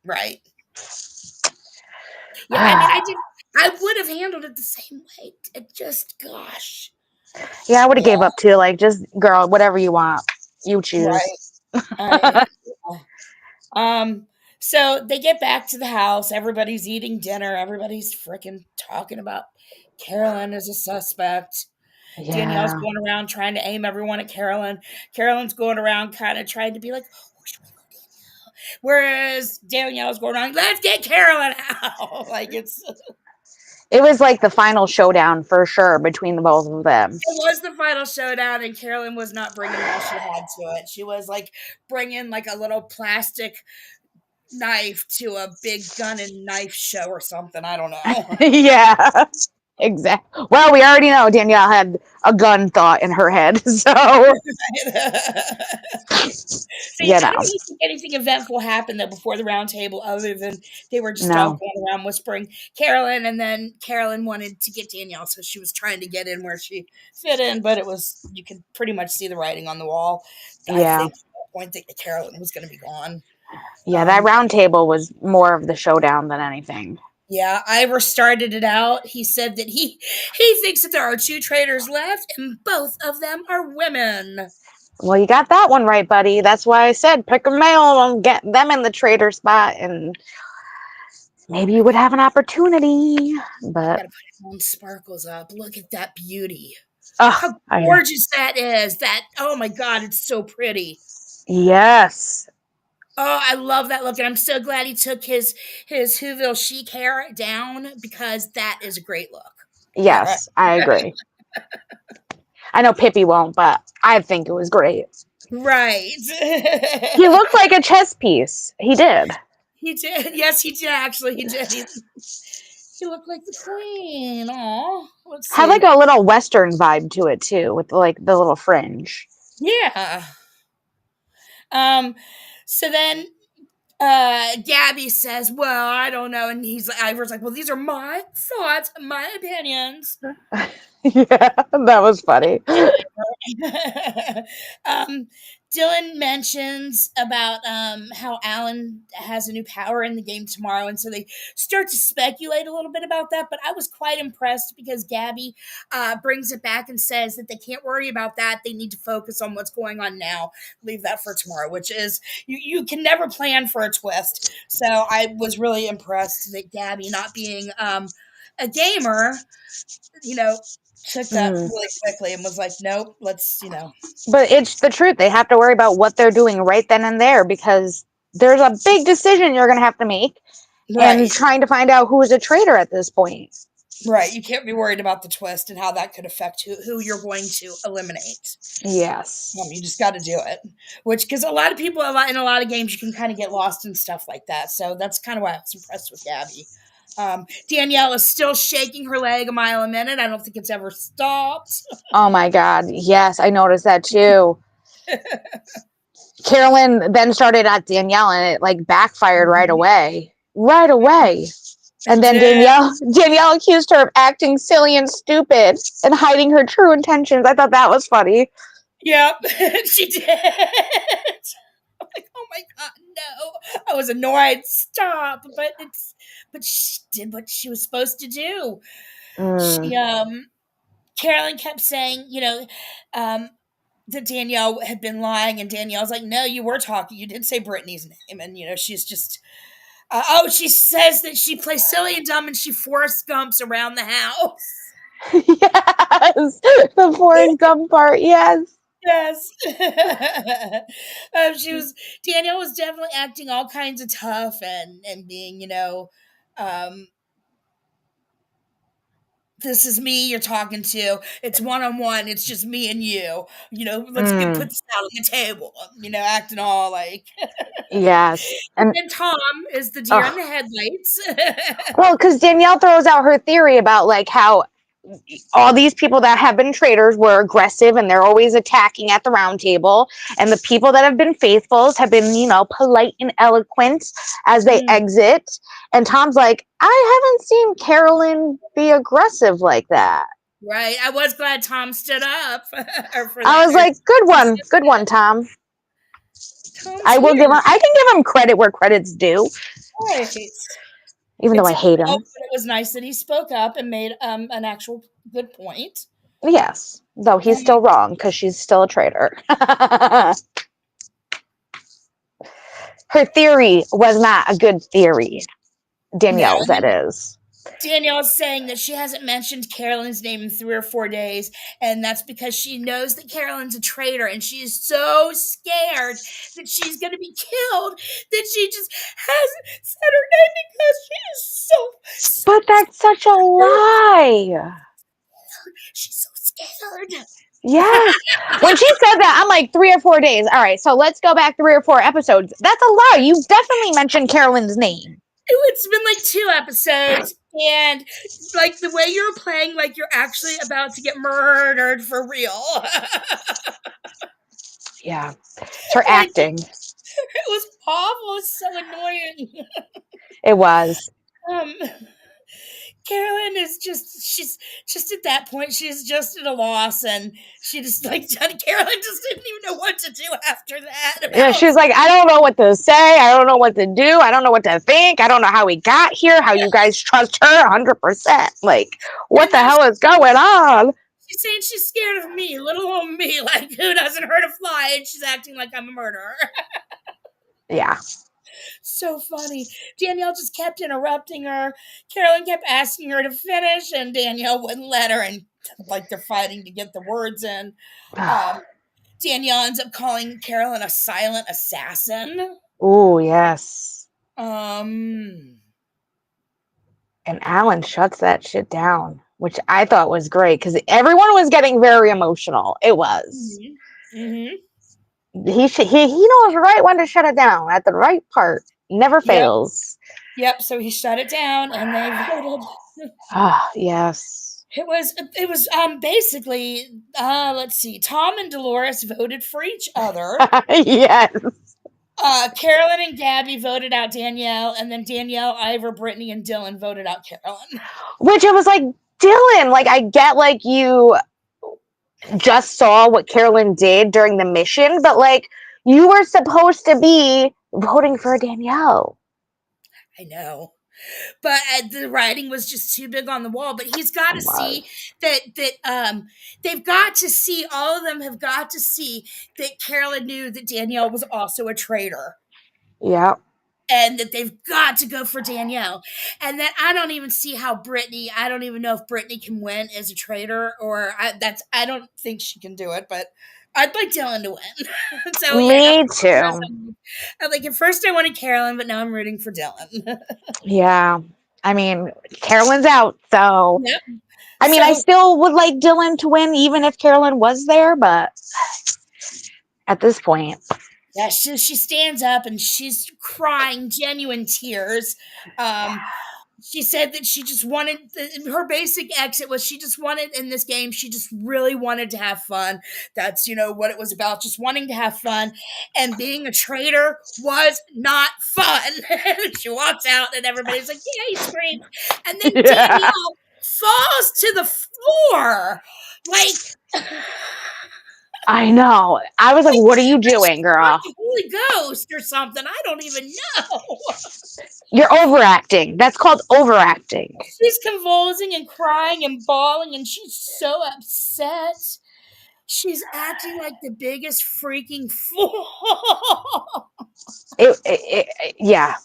Yeah, I mean, I would have handled it the same way. It just, gosh. Yeah, I would have gave up too. Like, just girl, whatever you want, you choose. Right. So they get back to the house. Everybody's eating dinner. Everybody's freaking talking about Carolyn as a suspect. Yeah. Danielle's going around trying to aim everyone at Carolyn. Carolyn's going around kind of trying to be like, oh, should we go Danielle? Whereas Danielle's going around, let's get Carolyn out. Like it was like the final showdown for sure between the both of them. It was the final showdown, and Carolyn was not bringing all she had to it. She was like bringing like a little plastic knife to a big gun and knife show or something. I don't know. Yeah, exactly. Well, we already know Danielle had a gun thought in her head, so I don't really think anything eventful happened though before the round table, other than they were just all going around whispering Carolyn, and then Carolyn wanted to get Danielle, so she was trying to get in where she fit in, but you could pretty much see the writing on the wall. I think at that point that Carolyn was going to be gone. Yeah, that round table was more of the showdown than anything. Yeah, Ivar started it out. He said that he thinks that there are 2 traitors left, and both of them are women. Well, you got that one right, buddy. That's why I said pick a male and get them in the traitor spot, and maybe you would have an opportunity. But I gotta put his own sparkles up. Look at that beauty. How gorgeous that is. Oh my God, it's so pretty. Yes. Oh, I love that look, and I'm so glad he took his Whoville chic hair down because that is a great look. Yes, I agree. I know Pippi won't, but I think it was great. Right. He looked like a chess piece. He did. He did. Yes, he did. Actually, he did. He looked like the queen. Aw. Had like a little Western vibe to it too, with like the little fringe. Yeah. So then Gabby says, well, I don't know. And Ivar's like, well, these are my thoughts, my opinions. Yeah, that was funny. Dylan mentions about how Alan has a new power in the game tomorrow, and so they start to speculate a little bit about that. But I was quite impressed because Gabby brings it back and says that they can't worry about that. They need to focus on what's going on now. Leave that for tomorrow, which is you can never plan for a twist. So I was really impressed that Gabby, not being a gamer, took that really quickly and was like, nope, let's. But it's the truth. They have to worry about what they're doing right then and there because there's a big decision you're going to have to make and trying to find out who is a traitor at this point. Right. You can't be worried about the twist and how that could affect who you're going to eliminate. Yes. You just got to do it. Because a lot of people in a lot of games, you can kind of get lost and stuff like that. So that's kind of why I was impressed with Gabby. Danielle is still shaking her leg a mile a minute. I don't think it's ever stopped. Oh my God. Yes, I noticed that too. Carolyn then started at Danielle and it like backfired right away. Right away. And then Danielle accused her of acting silly and stupid and hiding her true intentions. I thought that was funny. Yep, she did. I'm like, oh my God, no. I was annoyed. Stop. But she did what she was supposed to do. She Carolyn kept saying, that Danielle had been lying, and Danielle's like, no, you were talking. You did say Britney's name. And, she's just, she says that she plays silly and dumb and she Forrest Gumps around the house. Yes, the Forrest Gump part, yes. Yes. Danielle was definitely acting all kinds of tough and being, this is me you're talking to. It's one-on-one. It's just me and you. Let's put this out on the table. Acting all like. Yes. And then Tom is the deer in the headlights. Well, because Danielle throws out her theory about like how all these people that have been traitors were aggressive and they're always attacking at the round table. And the people that have been faithfuls have been, polite and eloquent as they exit. And Tom's like, I haven't seen Carolyn be aggressive like that. Right. I was glad Tom stood up. I was like, good one, Tom. I can give him credit where credit's due. Right. Even though I hate him. It was nice that he spoke up and made an actual good point. Yes, though he's still wrong because she's still a traitor. Her theory was not a good theory. Danielle's, that is. Danielle's saying that she hasn't mentioned Carolyn's name in 3 or 4 days, and that's because she knows that Carolyn's a traitor, and she is so scared that she's going to be killed that she just hasn't said her name because she is so But that's such a lie. She's so scared. Yes. When she said that, I'm like, 3 or 4 days. All right, so let's go back 3 or 4 episodes. That's a lie. You definitely mentioned Carolyn's name. It's been like 2 episodes, and like the way you're playing, like you're actually about to get murdered for real. Yeah, it's her acting. It was awful. It was so annoying. It was. Carolyn is she's just at that point, she's just at a loss, and she just Carolyn just didn't even know what to do after that. Yeah, she's like, I don't know what to say. I don't know what to do. I don't know what to think. I don't know how we got here, how you guys trust her 100%. Like, what the hell is going on? She's saying she's scared of me, little old me, like, who doesn't hurt a fly, and she's acting like I'm a murderer. Yeah. So funny. Danielle just kept interrupting her. Carolyn kept asking her to finish, and Danielle wouldn't let her, and like they're fighting to get the words in. Danielle ends up calling Carolyn a silent assassin. Oh, yes. And Alan shuts that shit down, which I thought was great because everyone was getting very emotional. It was. Mm-hmm. He knows right when to shut it down at the right part. Never fails. Yep. So he shut it down, and they voted. Yes. It was basically let's see. Tom and Dolores voted for each other. Yes. Carolyn and Gabby voted out Danielle, and then Danielle, Ivar, Britney, and Dylan voted out Carolyn. Which it was like, Dylan, like I get like you just saw what Carolyn did during the mission, but like you were supposed to be voting for Danielle. I know. But the writing was just too big on the wall. But he's got to see that they've got to see, all of them have got to see that Carolyn knew that Danielle was also a traitor. Yeah. And that they've got to go for Danielle. And then I don't even see how Britney, I don't even know if Britney can win as a traitor, or I don't think she can do it, but I'd like Dylan to win. So Me too. At first I wanted Carolyn, but now I'm rooting for Dylan. Yeah. I mean, Carolyn's out, so Yep. I mean, I still would like Dylan to win even if Carolyn was there, but at this point. Yeah, she stands up and she's crying genuine tears. She said that she just wanted, her basic exit was she just wanted in this game, she just really wanted to have fun. That's, what it was about, just wanting to have fun. And being a traitor was not fun. She walks out and everybody's like, yeah, he screams. And then Danielle falls to the floor. Like... I know. I was like, what are you doing, girl? Holy Ghost or something. I don't even know. You're overacting. That's called overacting. She's convulsing and crying and bawling, and she's so upset. She's acting like the biggest freaking fool. Yeah.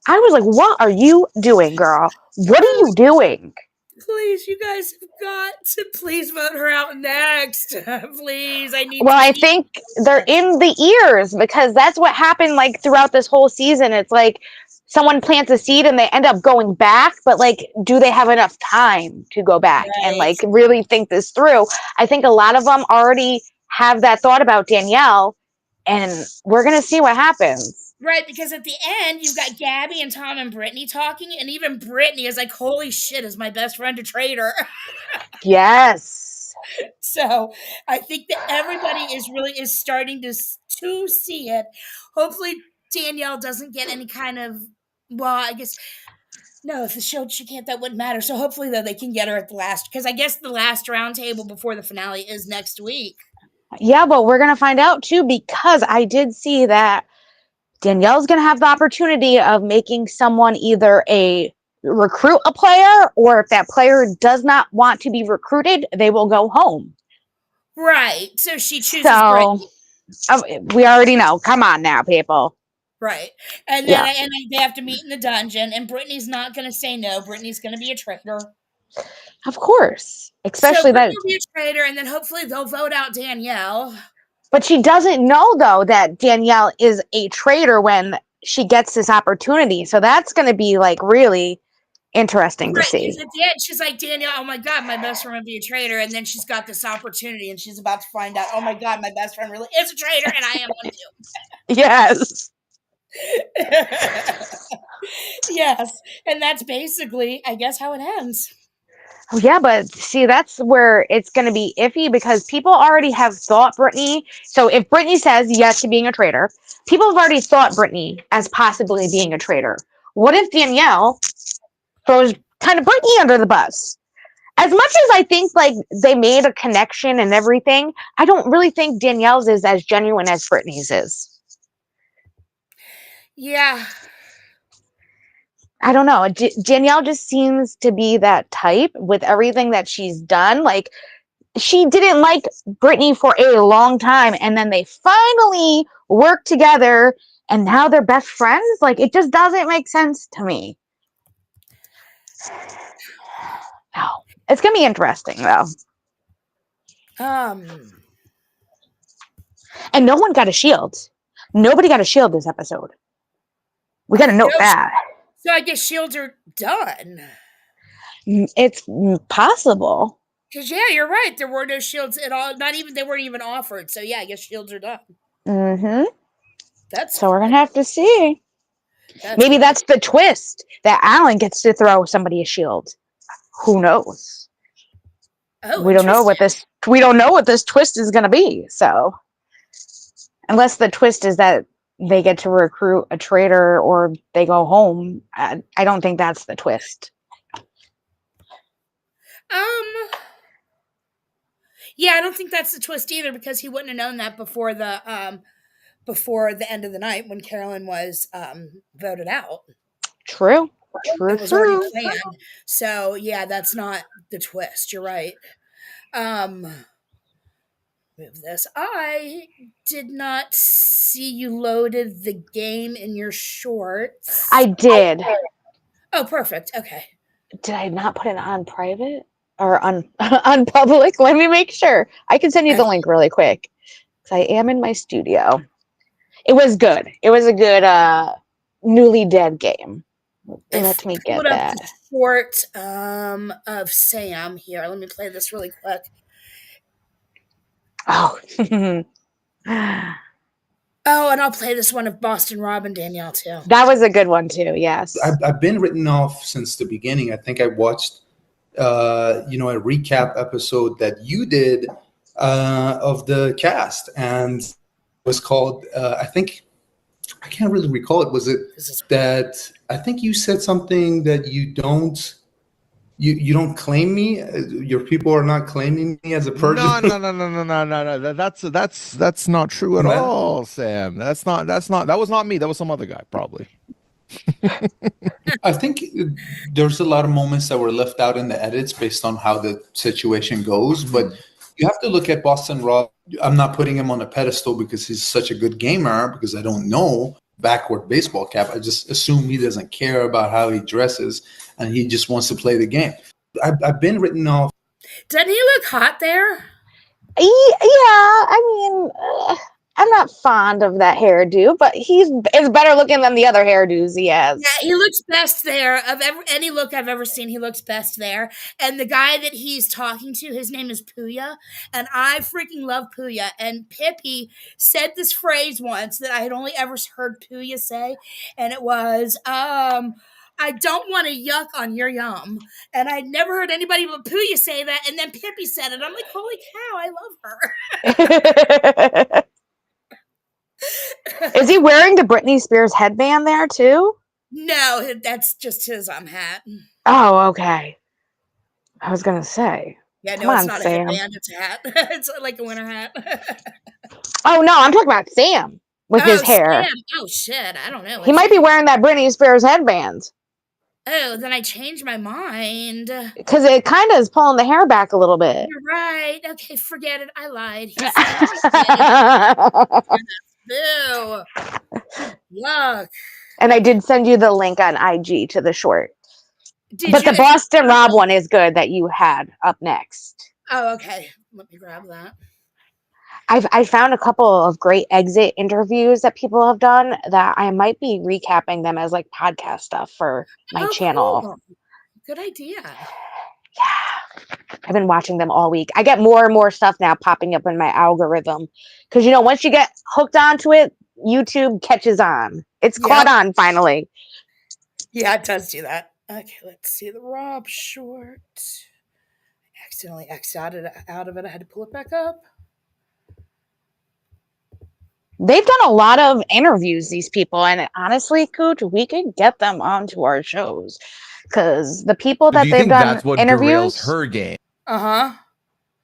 I was like, what are you doing, girl? What are you doing? Please, you guys have got to please vote her out next. Please, I need. Well, I think they're in the ears because that's what happened like throughout this whole season. It's like someone plants a seed and they end up going back, but like, do they have enough time to go back and like really think this through? I think a lot of them already have that thought about Danielle, and we're going to see what happens. Right, because at the end, you've got Gabby and Tom and Britney talking, and even Britney is like, holy shit, is my best friend a traitor? Yes. So I think that everybody is starting to see it. Hopefully Danielle doesn't get any kind of, well, I guess, no, if the show, she can't, that wouldn't matter. So hopefully, though, they can get her at the last, because I guess the last round table before the finale is next week. Yeah, but we're going to find out, too, because I did see that Danielle's going to have the opportunity of making someone either recruit a player, or if that player does not want to be recruited, they will go home. Right. So she chooses Britney. We already know. Come on now, people. Right. And then and they have to meet in the dungeon, and Britney's not going to say no. Britney's going to be a traitor. Of course. Especially that. She'll be a traitor, and then hopefully they'll vote out Danielle. But she doesn't know, though, that Danielle is a traitor when she gets this opportunity. So that's going to be, like, really interesting to see. At the end, she's like, Danielle, oh, my God, my best friend would be a traitor. And then she's got this opportunity, and she's about to find out, oh, my God, my best friend really is a traitor, and I am one, too. Yes. Yes. And that's basically, I guess, how it ends. Oh, yeah, but see, that's where it's going to be iffy because people already have thought Britney. So if Britney says yes to being a traitor, people have already thought Britney as possibly being a traitor. What if Danielle throws kind of Britney under the bus? As much as I think like they made a connection and everything, I don't really think Danielle's is as genuine as Britney's is. Yeah. I don't know. Danielle just seems to be that type with everything that she's done. Like, she didn't like Britney for a long time, and then they finally worked together, and now they're best friends. Like, it just doesn't make sense to me. No. It's going to be interesting, though. And no one got a shield. Nobody got a shield this episode. We got to note that. So I guess shields are done. It's possible. Because, yeah, you're right. There were no shields at all. They weren't even offered. So, yeah, I guess shields are done. Mm-hmm. So we're going to have to see. Maybe that's the twist, that Alan gets to throw somebody a shield. Who knows? Oh, we don't know what this twist is going to be. So, unless the twist is that they get to recruit a traitor or they go home, I don't think that's the twist. Yeah, I don't think that's the twist either because he wouldn't have known that before the end of the night when Carolyn was voted out. True. It was already planned. So yeah, that's not the twist. You're right. Move this. I did not see you loaded the game in your shorts. I did. Oh, perfect. Okay. Did I not put it on private or on public? Let me make sure. I can send you the link really quick because I am in my studio. It was good. It was a good newly dead game. Let me get that. The short of Sam here. Let me play this really quick. Oh. Oh, and I'll play this one of Boston Rob and Danielle too. That was a good one too. Yes. I've been written off since the beginning. I think I watched, a recap episode that you did of the cast, and it was called. I can't really recall it. Was it that? I think you said something that you don't. You don't claim me. Your people are not claiming me as a person. No. That's not true at all, Sam. That was not me. That was some other guy, probably. I think there's a lot of moments that were left out in the edits based on how the situation goes, but you have to look at Boston Rob. I'm not putting him on a pedestal because he's such a good gamer, because I don't know backward baseball cap. I just assume he doesn't care about how he dresses and he just wants to play the game. I've been written off. Doesn't he look hot there? Yeah, I mean, I'm not fond of that hairdo, but is better looking than the other hairdos he has. Yeah, he looks best there. Of any look I've ever seen, he looks best there. And the guy that he's talking to, his name is Puya, and I freaking love Puya. And Pippi said this phrase once that I had only ever heard Puya say, and it was, I don't want to yuck on your yum. And I'd never heard anybody but Puya say that, and then Pippi said it. I'm like, holy cow, I love her. Is he wearing the Britney Spears headband there too? No, that's just his hat. Oh, okay. I was gonna say. Yeah, no, it's not a headband, it's a hat. It's like a winter hat. Oh no, I'm talking about Sam with his hair. Sam. Oh shit, I don't know. He might be wearing that Britney Spears headband. Oh, then I changed my mind. Because it kind of is pulling the hair back a little bit. You're right. Okay, forget it. I lied. Boo. Yuck. And I did send you the link on IG to the short. But the Boston Rob one is good that you had up next. Oh, okay. Let me grab that. I found a couple of great exit interviews that people have done that I might be recapping them as like podcast stuff for my channel. Cool. Good idea. Yeah. I've been watching them all week. I get more and more stuff now popping up in my algorithm. Because, once you get hooked onto it, YouTube catches on. It's caught on finally. Yeah, it does do that. Okay, let's see the Rob short. I accidentally X'd out of it. I had to pull it back up. They've done a lot of interviews, these people. And honestly, Kooch, we could get them onto our shows. Because the people that they've done that's what interviews, derails her game. Uh-huh.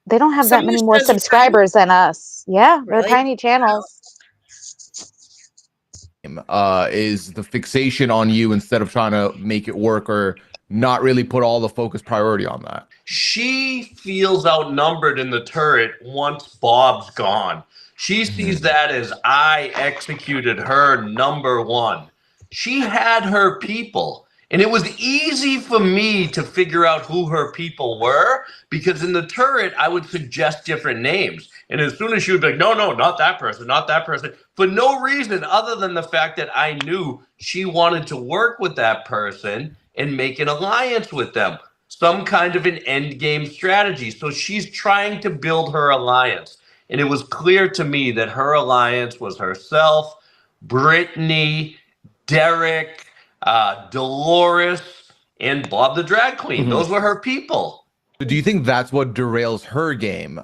They don't have that many more subscribers than us. Yeah, they're tiny channels. Is the fixation on you instead of trying to make it work or not really put all the focus priority on that? She feels outnumbered in the turret once Bob's gone. She sees that as I executed her number one. She had her people. And it was easy for me to figure out who her people were because in the turret, I would suggest different names. And as soon as she would be like, no, not that person, not that person, for no reason other than the fact that I knew she wanted to work with that person and make an alliance with them, some kind of an end game strategy. So she's trying to build her alliance. And it was clear to me that her alliance was herself, Britney, Derek, Dolores, and Bob the drag queen. Those were her people. Do you think that's what derails her game?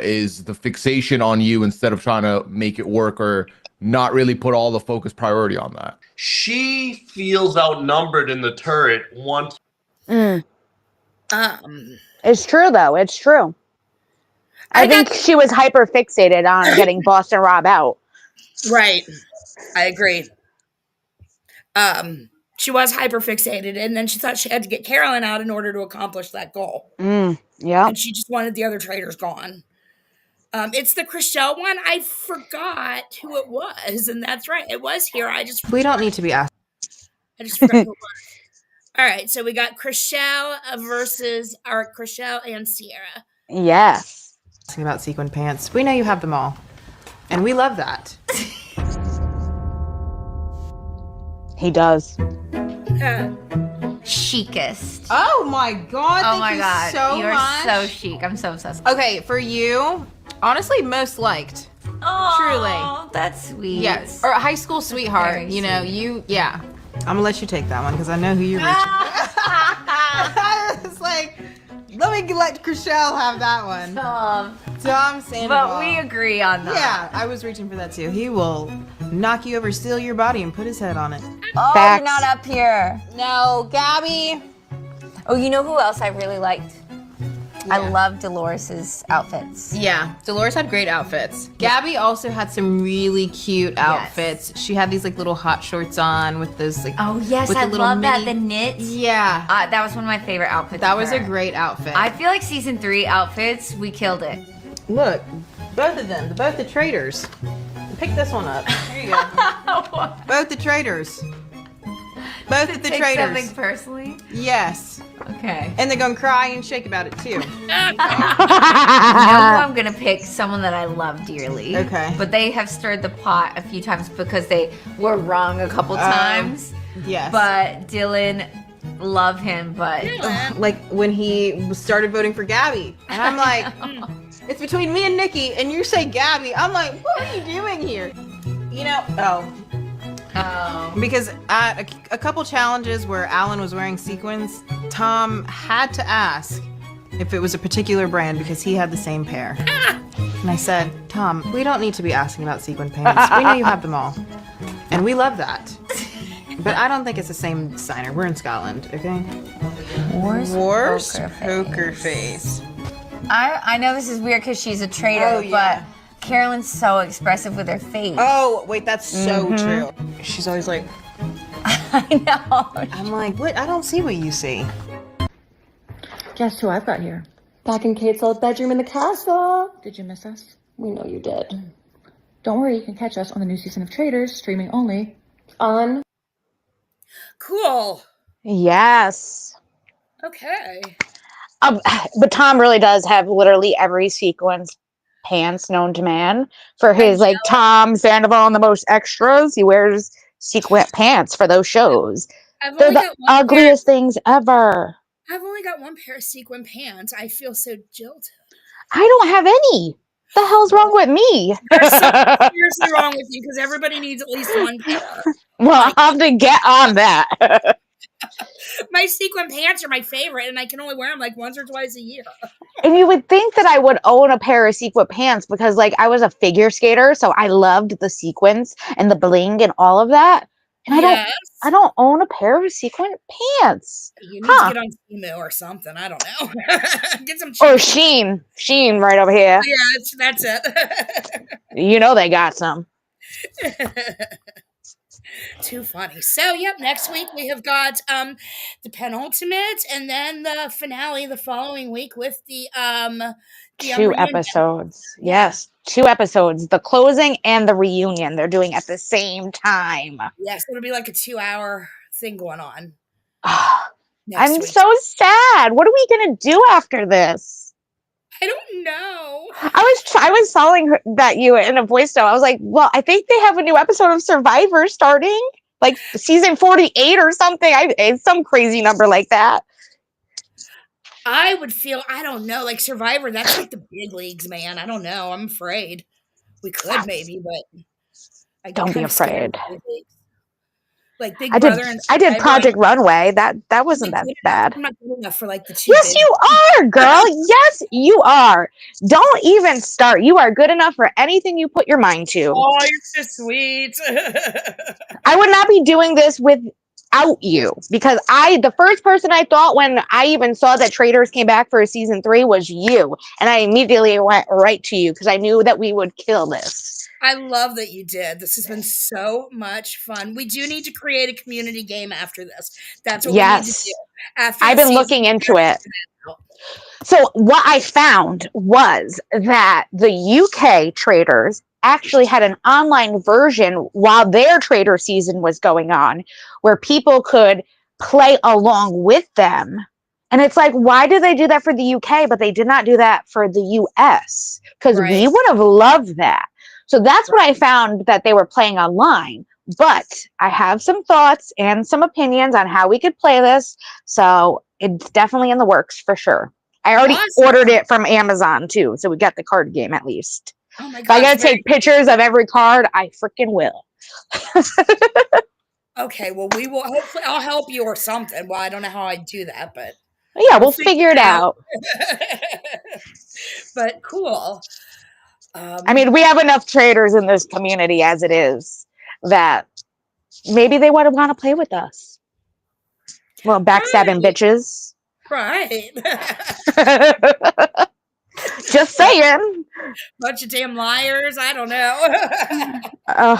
Is the fixation on you instead of trying to make it work or not really put all the focus priority on that? She feels outnumbered in the turret once. It's true, though. It's true. I think she was hyper fixated on getting Boston Rob out. Right. I agree. She was hyper fixated, and then she thought she had to get Carolyn out in order to accomplish that goal. Yeah. And she just wanted the other traitors gone. It's the Chrishell one. I forgot who it was, and that's right. It was here. We don't need to be asked. I just forgot who it was. All right, so we got Chrishell versus Chrishell and Ciara. Yes. Asking about sequin pants. We know you have them all, and we love that. He does. Chicest. Oh my god! Oh my god! So You're much. so chic. I'm so obsessed. Okay, for you, honestly, most liked. Oh, Truly. that's sweet. Yes, or a high school sweetheart. Very You know, sweet. yeah. I'm gonna let you take that one because I know who you're reaching. It's like, let me let Chrishell have that one. Tom Sandoval. But we agree on that. Yeah, I was reaching for that too. He will knock you over, steal your body, and put his head on it. Oh, Facts. you're not up here. No, Gabby. Oh, you know who else I really liked? Yeah. I love Dolores's outfits. Yeah, Dolores had great outfits. Gabby also had some really cute outfits. She had these like little hot shorts on with those like. Oh yes, with I the little love that. mini- The knit. Yeah, That was one of my favorite outfits. that of was a her. great outfit. I feel like season 3 outfits, we killed it. Look, both of them, both the traitors. Pick this one up. Here you go. Both the traitors. Both of the Take traitors. something personally. Yes. Okay. And they're gonna cry and shake about it too. You know who I'm gonna pick? Someone that I love dearly. Okay. But they have stirred the pot a few times because they were wrong a couple times. Yes. But Dylan, love him, but Like when he started voting for Gabby, and I'm like, it's between me and Nikki, and you say Gabby. I'm like, what are you doing here? You know? Because at a couple challenges where Alan was wearing sequins, Tom had to ask if it was a particular brand because he had the same pair. And I said, Tom, we don't need to be asking about sequin pants. We know you have them all. And we love that. But I don't think it's the same designer. We're in Scotland, okay? Wars Poker Face. I know this is weird because she's a traitor, Oh, yeah. but Carolyn's so expressive with her face. Oh, wait, that's so true. She's always like, I know. I'm like, what? I don't see what you see. Guess who I've got here? Back in Kate's old bedroom in the castle. Did you miss us? We know you did. Don't worry, you can catch us on the new season of Traitors, streaming only on... Cool. Yes. Okay. But Tom really does have literally every sequence pants known to man for his like Tom Sandoval and the most extras. He wears sequin pants for those shows. They're the ugliest things ever. I've only got one pair of sequin pants. I feel so jilted. I don't have any. The hell's wrong with me? There's something seriously wrong with you because everybody needs at least one pair. Well, I'll have to get on that. My sequin pants are my favorite, and I can only wear them like once or twice a year. And you would think that I would own a pair of sequin pants because, like, I was a figure skater, so I loved the sequins and the bling and all of that. And I don't own a pair of sequin pants. You need to get on Temu or something. I don't know. Get some. Or Sheen right over here. Yeah, that's it. You know they got some. Too funny. So, yep, next week we have got the penultimate and then the finale the following week with the 2 episodes. Yes, 2 episodes. The closing and the reunion. They're doing at the same time. Yes, it'll be like a 2-hour thing going on. I'm week. so sad. What are we gonna do after this? I don't know. I was telling you in a voice note. I was like, well, I think they have a new episode of Survivor starting, like season 48 or something. It's some crazy number like that. I would feel, I don't know, like Survivor, that's like the big leagues, man. I don't know. I'm afraid. We could maybe, but Don't be afraid. Like Big I Brother and I did Survivor, Project Runway. That wasn't that bad. I'm not good enough for like the 2. Yes, you are, girl. Yes, you are. Don't even start. You are good enough for anything you put your mind to. Oh, you're so sweet. I would not be doing this out you, because the first person I thought when I even saw that Traitors came back for season 3 was you, and I immediately went right to you because I knew that we would kill this. I love that you did. This has been so much fun. We do need to create a community game after this. That's what we need to do. After I've been looking into it. So what I found was that the UK Traitors actually had an online version while their Traitor season was going on, where people could play along with them. And it's like, why did they do that for the UK, but they did not do that for the US? Because we would have loved that. So that's what I found, that they were playing online. But I have some thoughts and some opinions on how we could play this. So it's definitely in the works for sure. I already ordered it from Amazon too. So we got the card game at least. Oh my God. If I gotta take pictures of every card, I freaking will. Okay, well, we will. Hopefully, I'll help you or something. Well, I don't know how I'd do that, but yeah, we'll figure it out. But cool. I mean, we have enough Traitors in this community as it is that maybe they would want to play with us. Well, backstabbing bitches. Right. Just saying. Bunch of damn liars. I don't know.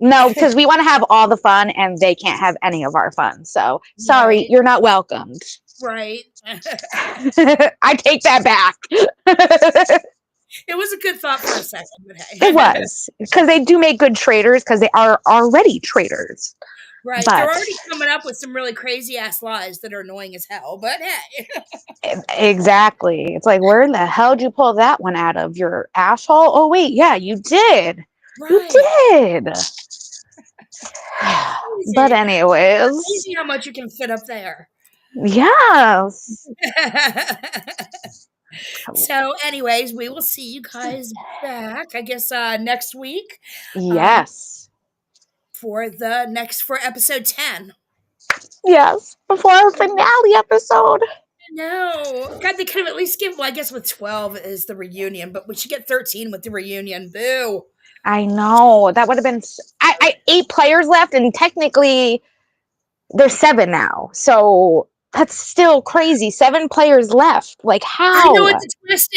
No, because we want to have all the fun and they can't have any of our fun. So sorry, you're not welcomed. Right. I take that back. It was a good thought for a second, but hey. It was. Because they do make good Traitors because they are already Traitors. Right. But, they're already coming up with some really crazy ass lies that are annoying as hell, but hey. Exactly. It's like, where the hell did you pull that one out of? Your asshole? Oh, wait. Yeah, you did. Right. You did. But anyways. Crazy how much you can fit up there. Yes. So anyways, we will see you guys back, I guess, next week. Yes. For episode 10. Yes. Before our finale episode. No. God, they could have at least given, well, I guess with 12 is the reunion, but we should get 13 with the reunion. Boo. I know. That would have been... I 8 players left, and technically there's 7 now. So that's still crazy. 7 players left. Like, how? I know what the twist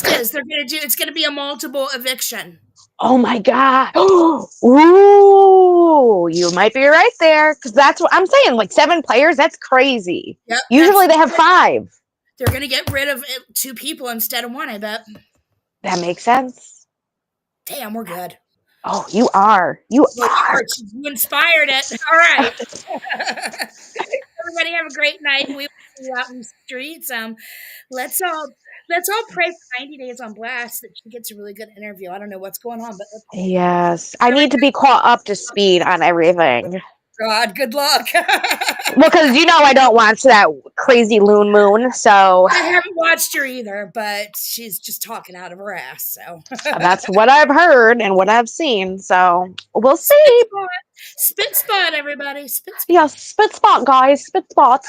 is. They're going to do... It's going to be a multiple eviction. Oh, my God. Ooh, you might be right there. Because that's what I'm saying. Like, 7 players? That's crazy. Yep, usually they have 5. They're going to get rid of 2 people instead of 1, I bet. That makes sense. Damn, we're good. Oh, you are. You are. You inspired it. All right. Everybody have a great night. We will see you out in the streets. Let's all pray for 90 Days on Blast that she gets a really good interview. I don't know what's going on, but yes, I need to be caught up to speed on everything. God, good luck. Because I don't watch that crazy Loon Moon, so I haven't watched her either, but she's just talking out of her ass. So that's what I've heard and what I've seen. So we'll see. Spit spot, everybody. Spit spot. Yeah, spit spot, guys. Spit spot.